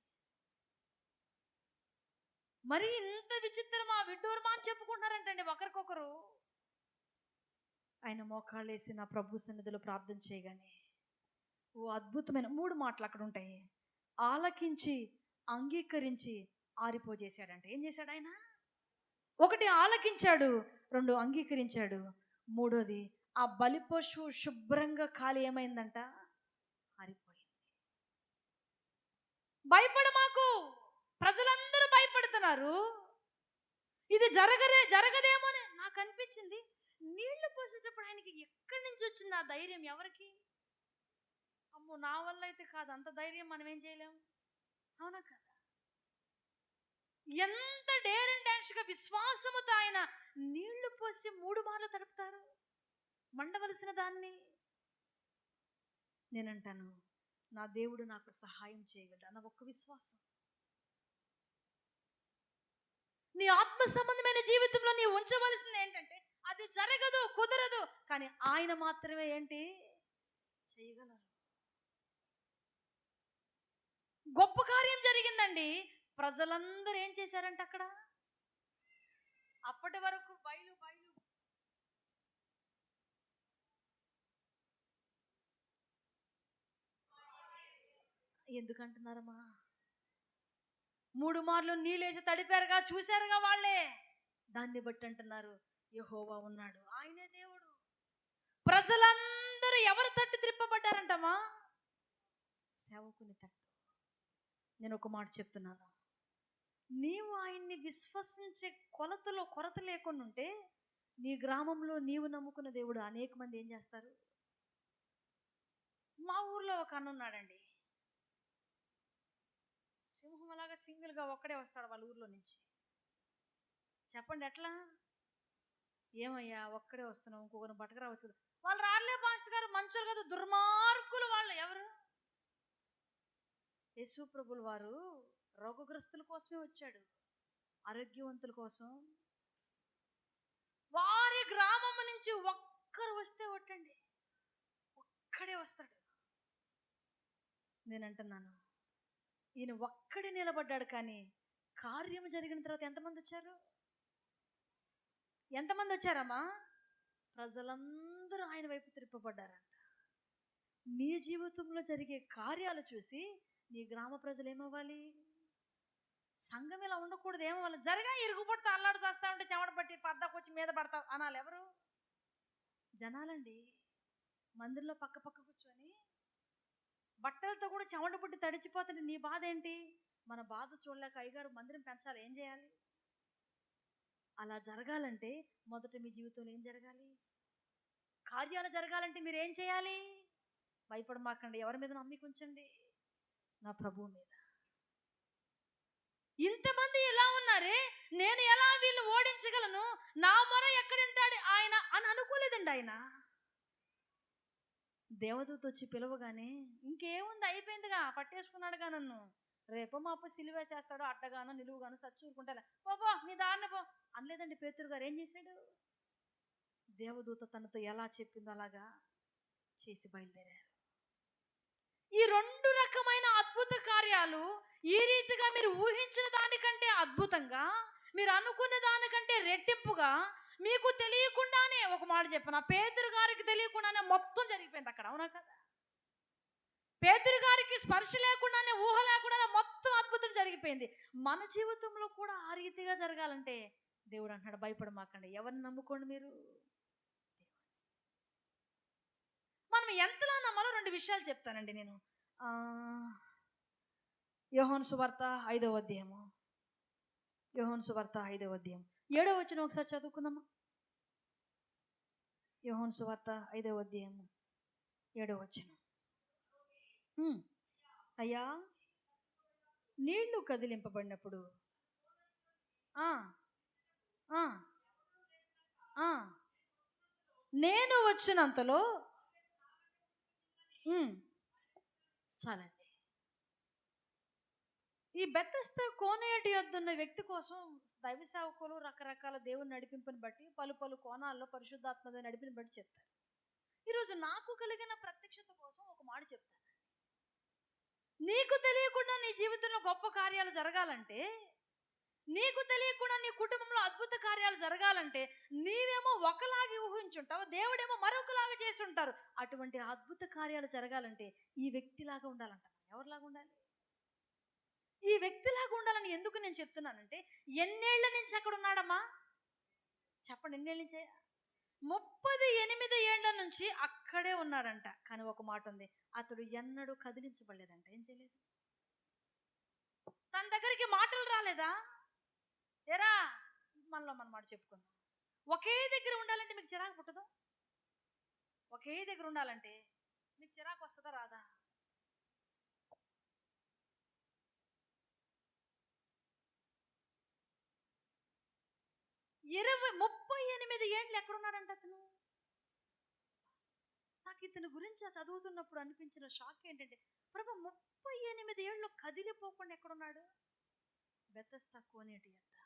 Speaker 1: మరి ఇంత విచిత్రమా, విడ్డూరమా అని చెప్పుకుంటున్నారంటండి ఒకరికొకరు. ఆయన మోకాళ్ళేసి నా ప్రభు సన్నిధిలో ప్రార్థన చేయగానే ఓ అద్భుతమైన 3 మాటలు అక్కడ ఉంటాయి. ఆలకించి, అంగీకరించి, ఆరిపోజేశాడంట. ఏం చేశాడు ఆయన? 1 ఆలకించాడు, 2 అంగీకరించాడు, 3వది ఆ బలిపశువు శుభ్రంగా కాలి ఏమైందంట? ఆరిపోయింది. భయపడమాకు, ప్రజలందరూ భయపడుతున్నారు. ఇది జరగదేమో అని నాకు అనిపించింది. నీళ్లు పోసేటప్పుడు ఆయనకి ఎక్కడి నుంచి వచ్చింది ఆ ధైర్యం? ఎవరికి? అమ్మో, నా వల్ల అయితే కాదు, అంత ధైర్యం మనం ఏం చేయలేం. అవునా కదా? ఎంత డేర్ అండ్ డాష్గా విశ్వాసముతో ఆయన నీళ్లు పోసి 3 మార్లు తడుపుతారు మండవలసిన దాన్ని. నేనంటాను, నా దేవుడు నాకు సహాయం చేయగలడు అన్న ఒక్క విశ్వాసం. నీ ఆత్మ సంబంధమైన జీవితంలో నీ ఉంచవలసింది ఏంటంటే, అది జరగదు, కుదరదు, కానీ ఆయన మాత్రమే ఏంటి చేయగలరు. గొప్ప కార్యం జరిగిందండి. ప్రజలందరూ ఏం చేశారంటే అక్కడ అప్పటి వరకు బయలు ఎందుకంటున్నారమ్మా? 3 మార్లు నీళ్ళేసి తడిపారుగా, చూశారుగా వాళ్ళే. దాన్ని బట్టి అంటున్నారు, యెహోవా ఉన్నాడు, ఆయనే దేవుడు. ప్రజలందరూ ఎవరి తట్టు త్రిప్పబడ్డారంటమ్మా? సేవకుని తట్టు. నేను ఒక మాట చెప్తున్నాను, నీవు ఆయన్ని విశ్వసించే కొరత లేకుండా ఉంటే నీ గ్రామంలో నీవు నమ్ముకున్న దేవుడు అనేక మంది ఏం చేస్తారు? మా ఊర్లో ఒక అన్న ఉన్నాడండి, సింహం అలాగా సింగిల్గా ఒక్కడే వస్తాడు వాళ్ళ ఊర్లో నుంచి. చెప్పండి ఎట్లా? ఏమయ్యా ఒక్కడే వస్తున్నావు, ఇంకొకరిని పట్టుకురావచ్చు కదా. వాళ్ళు రాలే పాస్టర్ గారు, మంచోళ్ళు కదా, దుర్మార్గులు వాళ్ళు. ఎవరు? యేసు ప్రభుల వారు రోగగ్రస్తుల కోసమే వచ్చాడు, ఆరోగ్యవంతుల కోసం. వారి గ్రామం నుంచి ఒక్కరు వస్తే ఒట్టండి, ఒక్కడే వస్తాడు. నేను అంటున్నాను, ఈయన ఒక్కడే నిలబడ్డాడు, కానీ కార్యం జరిగిన తర్వాత ఎంతమంది వచ్చారు? ఎంతమంది వచ్చారమ్మా? ప్రజలందరూ ఆయన వైపు తిప్పబడ్డారంట. నీ జీవితంలో జరిగే కార్యాలు చూసి నీ గ్రామ ప్రజలు ఏమవ్వాలి? సంఘం ఇలా ఉండకూడదు, ఏమవ్వాలి? జరగా ఇరుగుపడితే అల్లాడు చేస్తా ఉంటే చెమట పట్టి పద్దాకొచ్చి మీద పడతావు అనాలి. ఎవరు? జనాలండి. మందిరంలో పక్క కూర్చొని బట్టలతో కూడా చెమట పుట్టి తడిచిపోతుంటే నీ బాధ ఏంటి? మన బాధ చూడలేక అయ్యగారు మందిరం పెంచాలి, ఏం చేయాలి? అలా జరగాలంటే మొదట మీ జీవితంలో ఏం జరగాలి? కార్యాలు జరగాలంటే మీరు ఏం చేయాలి? భయపడమాకండి. ఎవరి మీద నమ్మిక ఉంచండి? నా ప్రభువు మీద. ఇంతమంది ఇలా ఉన్నారే, నేను ఎలా వీళ్ళు ఓడించగలను, నా మొర ఎక్కడుంటాడు ఆయన అని అనుకోలేదండి. ఆయన దేవదూత వచ్చి పిలవగానే ఇంకేముంది, అయిపోయిందిగా, పట్టేసుకున్నాడుగా నన్ను, రేపో మాపో సిలువేసేస్తాడు, అడ్డగానో నిలువుగానో సచ్చూరుకుంటా పో నీ దారిన పో అనలేదండి. పేతురు గారు ఏం చేశాడు? దేవదూత తనతో ఎలా చెప్పిందో అలాగా చేసి బయలుదేరారు. ఈ 2 రకమైన అద్భుత కార్యాలు ఈ రీతిగా మీరు ఊహించిన దానికంటే అద్భుతంగా, మీరు అనుకున్న దానికంటే రెట్టింపుగా, మీకు తెలియకుండానే, ఒక మాట చెప్పిన, పేతురు గారికి తెలియకుండానే మొత్తం జరిగిపోయింది అక్కడ. అవునా కదా? పేతురు గారికి స్పర్శ లేకుండానే, ఊహ లేకుండానే మొత్తం అద్భుతం జరిగిపోయింది. మన జీవితంలో కూడా ఆ రీతిగా జరగాలంటే దేవుడు అంటున్నాడు, భయపడమాకండి. ఎవరిని నమ్ముకోండి మీరు? మనం ఎంతలా నమ్మాలో 2 విషయాలు చెప్తానండి నేను. యోహాను సువార్త 5వ అధ్యాయము. యోహాను సువార్త 5వ అధ్యాయం 7వ వచనం ఒకసారి చదువుకుందామా? యోహాను సువార్త 5వ అధ్యాయము 7వ వచనం. అయ్యా, నీళ్లు కదిలింపబడినప్పుడు నేను వచ్చినంతలో చాలండి. ఈ బెతెస్దా కోనేటి యొద్దున్న వ్యక్తి కోసం దైవ సేవకులు రకరకాల దేవుని నడిపింపుని బట్టి పలు కోణాల్లో పరిశుద్ధాత్మ నడిపిని బట్టి చెప్తారు. ఈరోజు నాకు కలిగిన ప్రత్యక్షత కోసం ఒక మాట చెప్తాను. నీకు తెలియకుండా నీ జీవితంలో గొప్ప కార్యాలు జరగాలంటే, నీకు తెలియకుండా నీ కుటుంబంలో అద్భుత కార్యాలు జరగాలంటే, నీవేమో ఒకలాగా ఊహించుంటావు, దేవుడేమో మరొకలాగా చేసి ఉంటారు. అటువంటి అద్భుత కార్యాలు జరగాలంటే ఈ వ్యక్తిలాగా ఉండాలంట. ఎవరిలాగా ఉండాలి? ఈ వ్యక్తిలాగా ఉండాలని ఎందుకు నేను చెప్తున్నానంటే, ఎన్నేళ్ల నుంచి అక్కడ ఉన్నాడమ్మా చెప్పండి? ఎన్నేళ్ళ నుంచి? 38 ఏళ్ల నుంచి అక్కడే ఉన్నాడంట. కానీ ఒక మాట ఉంది, అతడు ఎన్నడూ కదిలించబడలేదంట. ఏం చేయలేదు? తన దగ్గరికి మాటలు రాలేదా? ఎరా మనలో మన మాట చెప్పుకుందాం. ఒకే దగ్గర ఉండాలంటే మీకు చిరాకు పుట్టదా? ఒకే దగ్గర ఉండాలంటే మీకు చిరాకు వస్తుందా రాదా? 38 ఏళ్ళు ఎక్కడున్నాడంట అతను. నాకు ఇతని గురించి చదువుతున్నప్పుడు అనిపించిన షాక్ ఏంటంటే, ప్రభు 38 ఏళ్ళు కదిలిపోకుండా ఎక్కడున్నాడు? బెతెస్దా కోనేటి యొద్ద.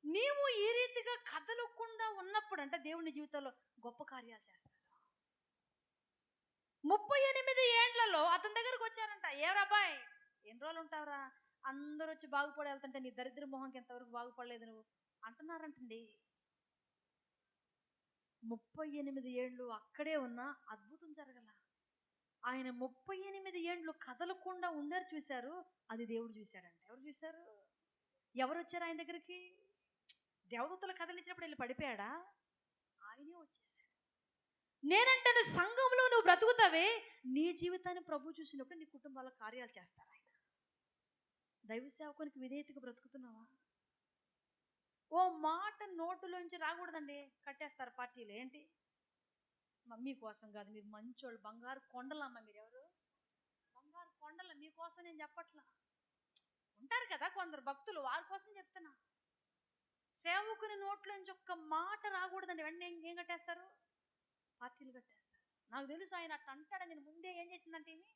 Speaker 1: నీవు ఈ రీతిగా కదలకుండా ఉన్నప్పుడు అంటే దేవుని జీవితంలో గొప్ప కార్యాలు చేస్తారు. 38 ఏండ్లలో అతని దగ్గరకు వచ్చారంట. ఏరాబాయ్ ఎన్ని రోజులు ఉంటావురా? అందరూ వచ్చి బాగుపడి వెళ్తుంటే నీ దరిద్ర మొహంకి ఎంతవరకు బాగుపడలేదు నువ్వు అంటున్నారంటండి. 38 ఏళ్ళు అక్కడే ఉన్నా అద్భుతం జరగల. ఆయన 38 ఏళ్ళు కదలకుండా ఉండారు. చూశారు, అది దేవుడు చూశాడంట. ఎవరు చూశారు? ఎవరు వచ్చారు ఆయన దగ్గరికి? దేవదూతలు కదిలించినప్పుడు వెళ్ళి పడిపోయాడా? ఆయనే వచ్చేసాడు. నేనంటే సంఘంలో నువ్వు బ్రతుకుతావే, నీ జీవితాన్ని ప్రభు చూసినప్పుడు నీ కుటుంబాల కార్యాలు చేస్తారు ఆయన. దైవ సేవకునికి విధేయతగా బ్రతుకుతున్నావా? ఓ మాట నోటులోంచి రాకూడదండి, కట్టేస్తారు పార్టీలు. ఏంటి? మీకోసం కాదు, మీరు మంచోళ్ళు, బంగారు కొండలమ్మ. మీరు ఎవరు? బంగారు కొండల. మీకోసం నేను చెప్పట్లా. ఉంటారు కదా కొందరు భక్తులు, వారి కోసం చెప్తున్నా. సేవకుని నోట్లోంచి ఒక్క మాట రాకూడదండి, వెంటనే ఏం కట్టేస్తారు? పార్టీలు కట్టేస్తారు. నాకు తెలుసు ఆయన అట్లా అంటాడని. నేను ముందే ఏం చేసిందంటే ఇవి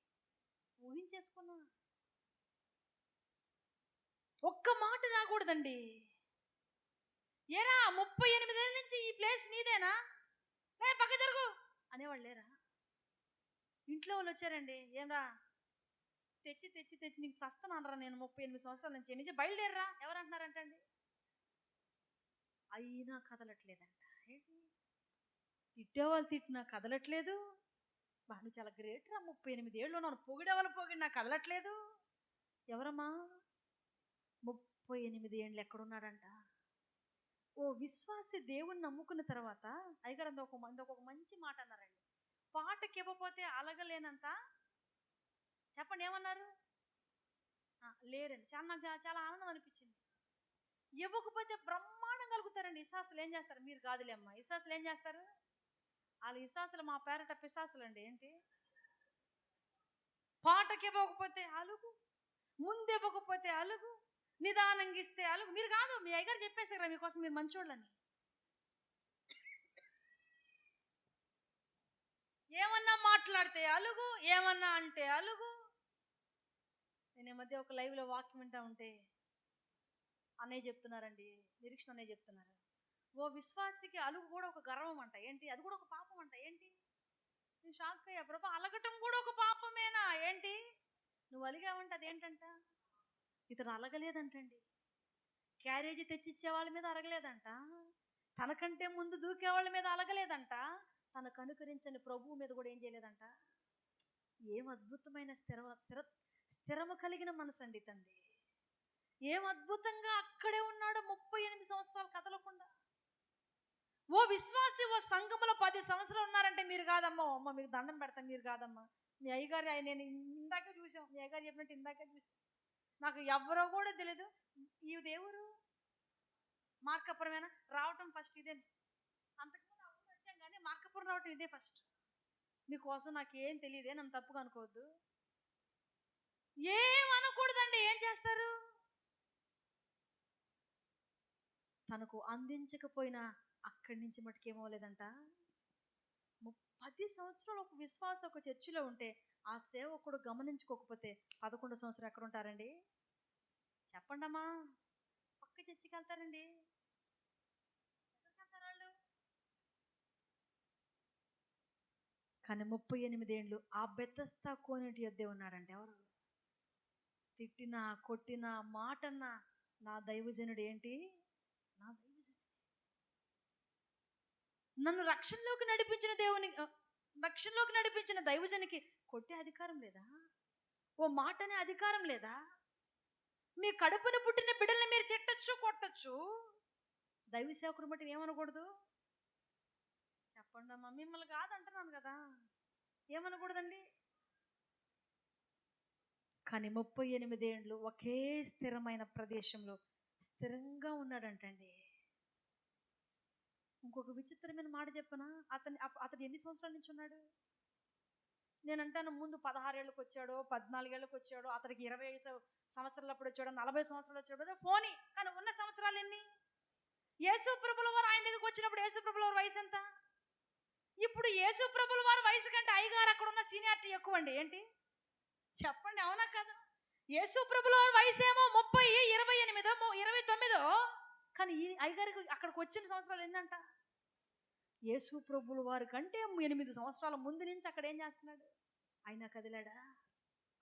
Speaker 1: ఊహించేసుకున్నా. ఒక్క మాట రాకూడదండి. ఏరా 38 ఏళ్ళ నుంచి ఈ ప్లేస్ నీదేనా? పక్క జరుగు అనేవాళ్ళు లేరా? ఇంట్లో వాళ్ళు వచ్చారండి, ఏమరా తెచ్చి తెచ్చి తెచ్చి నీకు చస్తానరా నేను 38 సంవత్సరాల నుంచి బయలుదేరరా ఎవరంటున్నారంటండి. అయినా కదలట్లేదంట. ఏంటి? తిట్టేవాళ్ళు తిట్టినా కదలట్లేదు. నువ్వు చాలా గ్రేట్ రా, 38 ఏళ్ళు నన్ను పొగిడేవాళ్ళు పొగిడినా కదలట్లేదు. ఎవరమ్మా? 38 ఏళ్ళు ఎక్కడున్నాడంట? ఓ విశ్వాసి దేవుణ్ణి నమ్ముకున్న తర్వాత అయ్యగారు ఒక మంచి మాట అన్నారండి. పాటకి ఇవ్వకపోతే అలగలేనంత చెప్పండి ఏమన్నారు? లేరండి. నాకు చాలా ఆనందం అనిపించింది. ఇవ్వకపోతే బ్రహ్మాండం కలుగుతారండి. ఇసాసులు ఏం చేస్తారు? మీరు కాదులే అమ్మా, ఇసాసులు ఏం చేస్తారు? వాళ్ళ ఇసాసులు మా పేరట పిసాసులు అండి. ఏంటి? పాటకి ఇవ్వకపోతే అలుగు, ముందు ఇవ్వకపోతే అలుగు, నిదానంగా ఇస్తే అలుగు. మీరు కాదు, మీ అయ్యగారు చెప్పేశారా మీకోసం మీరు మంచోళ్ళని. ఏమన్నా మాట్లాడితే అలుగు, ఏమన్నా అంటే అలుగు. నేను ఈ మధ్య ఒక లైవ్లో వాక్యం వింటా ఉంటే అన్నయ్య చెప్తున్నారండి, నిరీక్షణ అన్నయ్య చెప్తున్నారు, ఓ విశ్వాసికి అలుగు కూడా ఒక గర్వం అంట. ఏంటి? అది కూడా ఒక పాపం అంట. ఏంటి? నేను షాక్ అయ్యా. ప్రభు, అలగటం కూడా ఒక పాపమేనా? ఏంటి? నువ్వు అలిగావంటే అదేంటంట? ఇతను అలగలేదంటండి. క్యారేజీ తెచ్చిచ్చే వాళ్ళ మీద అలగలేదంట, తనకంటే ముందు దూకే వాళ్ళ మీద అలగలేదంట, తనకు అనుకరించని ప్రభువు మీద కూడా ఏం చేయలేదంట. ఏం అద్భుతమైన స్థిరము కలిగిన మనసు అండి తంది. ఏం అద్భుతంగా అక్కడే ఉన్నాడు 38 సంవత్సరాలు కదలకుండా. ఓ విశ్వాసి, ఓ సంఘములో 10 సంవత్సరాలు ఉన్నారంటే మీరు కాదమ్మా, అమ్మ మీకు దండం పెడతాం, మీరు కాదమ్మా. మీ అయ్యగారు నేను ఇందాకే చూసాం, మీ అయ్యగారు చెప్పినట్టు ఇందాకే చూసాం. నాకు ఎవరో కూడా తెలియదు. ఈ దేవుడు మార్కాపురమేనా రావటం ఫస్ట్ ఇదే. అంతకుముందు అవును వచ్చాం కానీ మార్కాపురం రావటం ఇదే ఫస్ట్. మీకోసం నాకు ఏం తెలియదే, నన్ను తప్పుగా అనుకోవద్దు. ఏమనకూడదండి, ఏం చేస్తారు? తనకు అందించకపోయినా అక్కడి నుంచి మటుకేమవలేదంట. 10 సంవత్సరాలు ఒక విశ్వాసం ఒక చర్చిలో ఉంటే ఆ సేవకుడు గమనించుకోకపోతే 11 సంవత్సరం ఎక్కడ ఉంటారండి? చెప్పండి అమ్మా. పక్క చర్చికి వెళ్తారండి, ఎక్కడికి వెళ్తారు వాళ్ళు? కానీ 38 ఏళ్ళు ఆ బెతస్తా కోనేటి యొద్దే ఉన్నారంటే ఎవరు? తిట్టినా కొట్టినా మాటన్నా నా దైవజనుడు ఏంటి, నా దైవజనుడు నన్ను రక్షణలోకి నడిపించిన దైవజనికి కొట్టే అధికారం లేదా? ఓ మాటనే అధికారం లేదా? మీ కడుపున పుట్టిన బిడ్డల్ని మీరు తిట్టచ్చు, కొట్టచ్చు. దైవ సేవకుడు బట్టి ఏమనకూడదు? చెప్పండి అమ్మా. మిమ్మల్ని కాదంటున్నాను కదా, ఏమనకూడదండి. కానీ 38 ఏళ్ళు ఒకే స్థిరమైన ప్రదేశంలో స్థిరంగా ఉన్నాడంటండి. ఇంకొక విచిత్రమైన మాట చెప్పనా? అతడు ఎన్ని సంవత్సరాల నుంచి ఉన్నాడు? నేను అంటాను, ముందు 16 ఏళ్ళకి వచ్చాడో 14 ఏళ్ళకి వచ్చాడో, అతనికి 25 సంవత్సరాలప్పుడు వచ్చాడో 40 సంవత్సరాలు వచ్చాడో పోనీ, కానీ ఉన్న సంవత్సరాలు ఎన్ని? యేసు ప్రభుల వారు ఆయన దగ్గరికి వచ్చినప్పుడు యేసు ప్రభుల వారి వయసు ఎంత? ఇప్పుడు యేసు ప్రభుల వారి వయసు కంటే అయ్యగారు అక్కడ ఉన్న సీనియారిటీ ఎక్కువ అండి. ఏంటి చెప్పండి, అవునా కదా? యేసు ప్రభుల వారి వయసు ఏమో 30, 28, 29, కానీ ఈ అయ్యగారికి అక్కడికి వచ్చిన సంవత్సరాలు ఏంటంట? యేసు ప్రభుల వారి కంటే 8 సంవత్సరాల ముందు నుంచి అక్కడ ఏం చేస్తున్నాడు? ఆయన కదిలాడా?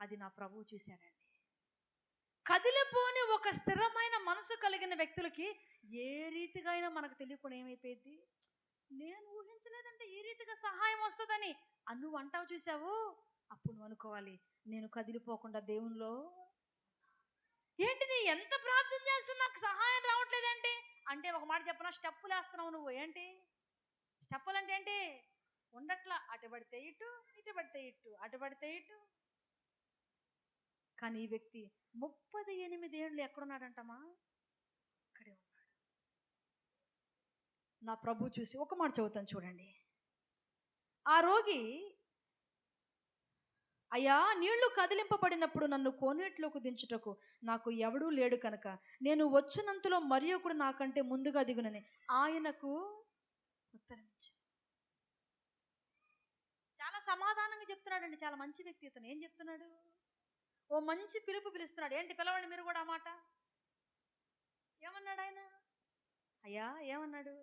Speaker 1: అది నా ప్రభువు చూశాడండి. కదిలిపోని ఒక స్థిరమైన మనసు కలిగిన వ్యక్తులకి ఏ రీతిగా అయినా మనకు తెలియకుండా ఏమైపోయింది, నేను ఊహించలేదంటే ఈ రీతిగా సహాయం వస్తుందని నువ్వు అంటావు చూసావు, అప్పుడు నువ్వు అనుకోవాలి, నేను కదిలిపోకుండా దేవునిలో ఏంటి, నీ ఎంత ప్రార్థన చేస్తున్నా నాకు సహాయం రావట్లేదంటే అంటే ఒక మాట చెప్పనా, స్టెప్పులు వేస్తున్నావు నువ్వు. ఏంటి స్టెప్పులు అంటే ఏంటి? ఉండట్లా, అటు పడితే ఇటు, ఇటు పడితే ఇటు, అటు పడితే ఇటు. కానీ ఈ వ్యక్తి 38 ఏళ్ళు ఎక్కడున్నాడంటమా? అక్కడే ఉన్నాడు. నా ప్రభు చూసి ఒక మాట చదువుతాను చూడండి. ఆ రోగి, అయ్యా నీళ్లు కదిలింపబడినప్పుడు నన్ను కోనేట్లోకి దించుటకు నాకు ఎవడూ లేడు కనుక నేను వచ్చినంతలో మరి ఒకడు నాకంటే ముందుగా దిగునని ఆయనకు ఉత్తరమిచ్చాను. చాలా సమాధానంగా చెప్తున్నాడండి, చాలా మంచి వ్యక్తి ఇతను. ఏం చెప్తున్నాడు? ఓ మంచి పిలుపు పిలుస్తున్నాడు. ఏంటి పిలవండి మీరు కూడా ఆ మాట. ఏమన్నాడు ఆయన? అయ్యా ఏమన్నాడు?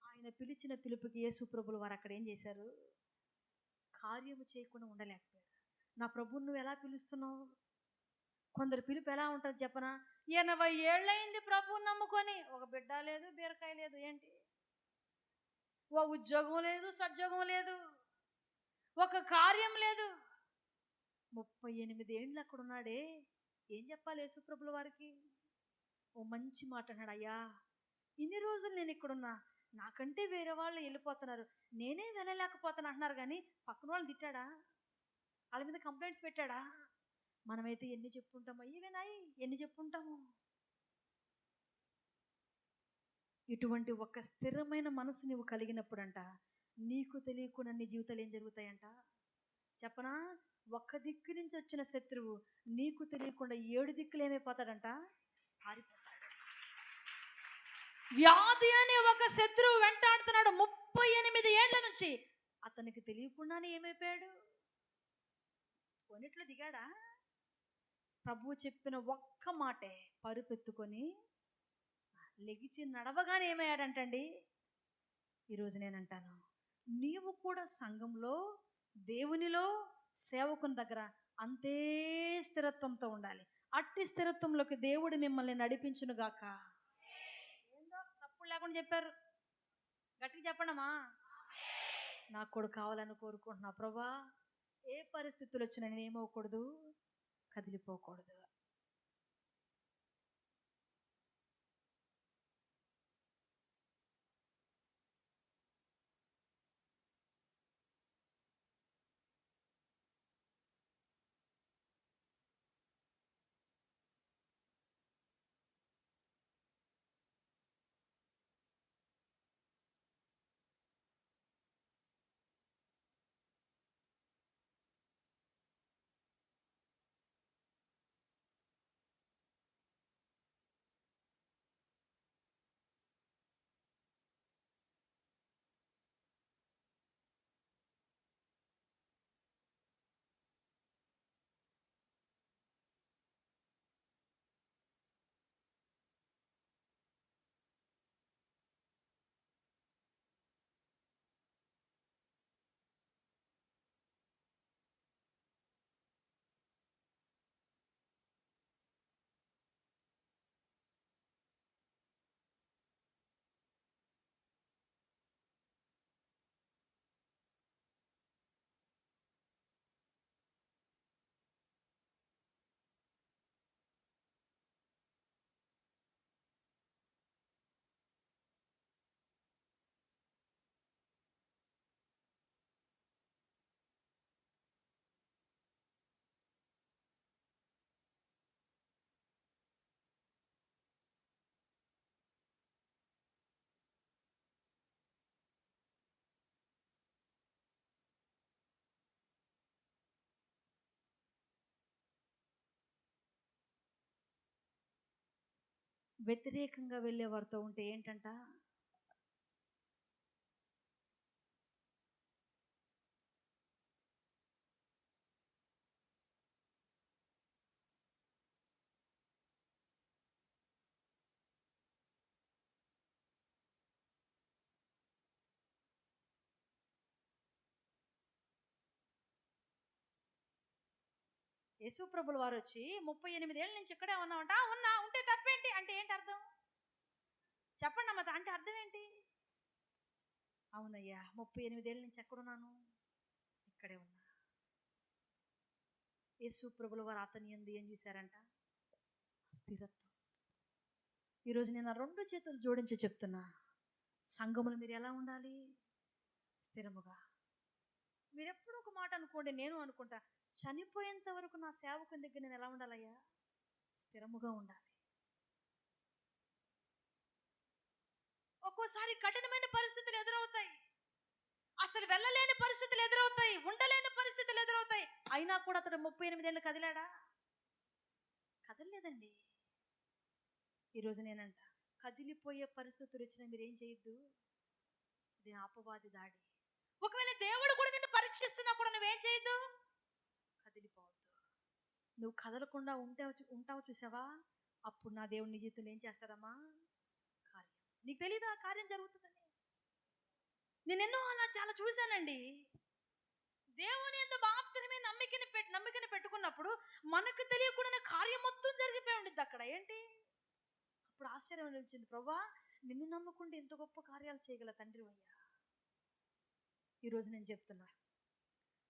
Speaker 1: ఆయన పిలిచిన పిలుపుకి యేసు ప్రభులు వారు అక్కడ ఏం చేశారు? కార్యము చేయకుండా ఉండలేకపోయారు. నా ప్రభువును నువ్వు ఎలా పిలుస్తున్నావు? కొందరు పిలుపు ఎలా ఉంటుంది చెప్పనా? 80 ఏళ్ళయింది ప్రభువుని నమ్ముకొని, ఒక బిడ్డ లేదు, బీరకాయ లేదు. ఏంటి? ఓ ఉద్యోగం లేదు, సద్యోగం లేదు, ఒక కార్యం లేదు. 38 ఏళ్ళు అక్కడ ఉన్నాడే, ఏం చెప్పాలి యేసు ప్రభుల వారికి? ఓ మంచి మాట అన్నాడు. అయ్యా ఇన్ని రోజులు నేను ఇక్కడున్నా, నాకంటే వేరే వాళ్ళు వెళ్ళిపోతున్నారు, నేనే వెళ్ళలేకపోతాను అంటున్నారు, కానీ పక్కన వాళ్ళు తిట్టాడా? వాళ్ళ మీద కంప్లైంట్స్ పెట్టాడా? మనమైతే ఎన్ని చెప్పుంటామో, ఈవెనాయి ఎన్ని చెప్పుంటాము. ఇటువంటి ఒక స్థిరమైన మనసు నువ్వు కలిగినప్పుడంట, నీకు తెలియకుండా నీ జీవితాలు ఏం జరుగుతాయంట చెప్పనా? ఒక్క దిక్కు నుంచి వచ్చిన శత్రువు నీకు తెలియకుండా 7 దిక్కులు ఏమైపోతాడంట? పారిపోతాడు. వ్యాధి అనే ఒక శత్రువు వెంటాడుతున్నాడు 38 ఏళ్ల నుంచి. అతనికి తెలియకుండానే ఏమైపోయాడు? కొన్నిట్లో దిగాడా? ప్రభువు చెప్పిన ఒక్క మాటే పరుపెత్తుకొని లెగిచి నడవగానే ఏమయ్యాడంటండి? ఈరోజు నేనంటాను, నీవు కూడా సంఘంలో, దేవునిలో, సేవకుని దగ్గర అంతే స్థిరత్వంతో ఉండాలి. అట్టి స్థిరత్వంలోకి దేవుడు మిమ్మల్ని నడిపించును గాక. ఏందో తప్పుడు లేకుండా చెప్పారు, గట్టిగా చెప్పండమ్మా. నాకు కూడా కావాలని కోరుకుంటున్నా ప్రభా. ఏ పరిస్థితులు వచ్చినా నేను ఏమవకూడదు, కదిలిపోకూడదు. వ్యతిరేకంగా వెళ్ళే వారితో ఉంటే ఏంటంట? యేసు ప్రభుల వారు వచ్చి 38 ఏళ్ళ నుంచి ఇక్కడే ఉన్నామంట. ఉన్నా ఉంటే తప్పేంటి అంటే ఏంటి అర్థం? చెప్పండి అమ్మ, అంటే అర్థం ఏంటి? అవునయ్యా, 38 ఏళ్ళ నుంచి ఎక్కడున్నాను? ఇక్కడే ఉన్నా. యేసు ప్రభుల వారు అతని యందు ఏం చేశారంట? స్థిరత్వం. ఈరోజు నేను ఆ 2 చేతులు జోడించి చెప్తున్నా, సంఘములు మీరు ఎలా ఉండాలి? స్థిరముగా. మీరు ఎప్పుడు ఒక మాట అనుకోండి, నేను అనుకుంటా, చనిపోయేంత వరకు నా సేవకుని దగ్గర నేను ఎలా ఉండాలయ్యా? స్థిరముగా ఉండాలి. ఒక్కోసారి కఠినమైన పరిస్థితులు ఎదురవుతాయి, అసలు వెళ్ళలేని పరిస్థితులు ఎదురవుతాయి, ఉండలేని పరిస్థితులు ఎదురవుతాయి. అయినా కూడా అతడు 38 ఏళ్ళు కదిలాడా? కదలలేదండి. ఈరోజు నేనంట, కదిలిపోయే పరిస్థితులు వచ్చినా మీరు ఏం చేయొద్దు, ఇది అపవాది దాడి. ఒకవేళ దేవుడు కూడా నిన్ను పరీక్షిస్తున్నా కూడా నువ్వేం చేయొద్దు, కదిలిపోవద్దు. నువ్వు కదలకుండా ఉంటావు చూసావా, అప్పుడు నా దేవుడు నీ జీవితంలో ఏం చేస్తాడమ్మా? కార్యం. నీకు తెలీదా ఆ కార్యం జరుగుతుందని? నేను ఎన్నో అలా చాలా చూశానండి. దేవుని యందు మాత్రమే నమ్మికని పెట్టుకున్నప్పుడు మనకు తెలియకుండా కార్యం మొత్తం జరిగిపోయి ఉండిద్ది అక్కడ. ఏంటి? అప్పుడు ఆశ్చర్యం అనిపించింది, ప్రభా నిన్ను నమ్ముకుంటే ఇంత గొప్ప కార్యాలు చేయగల తండ్రి అయ్యా. ఈరోజు నేను చెప్తున్నా,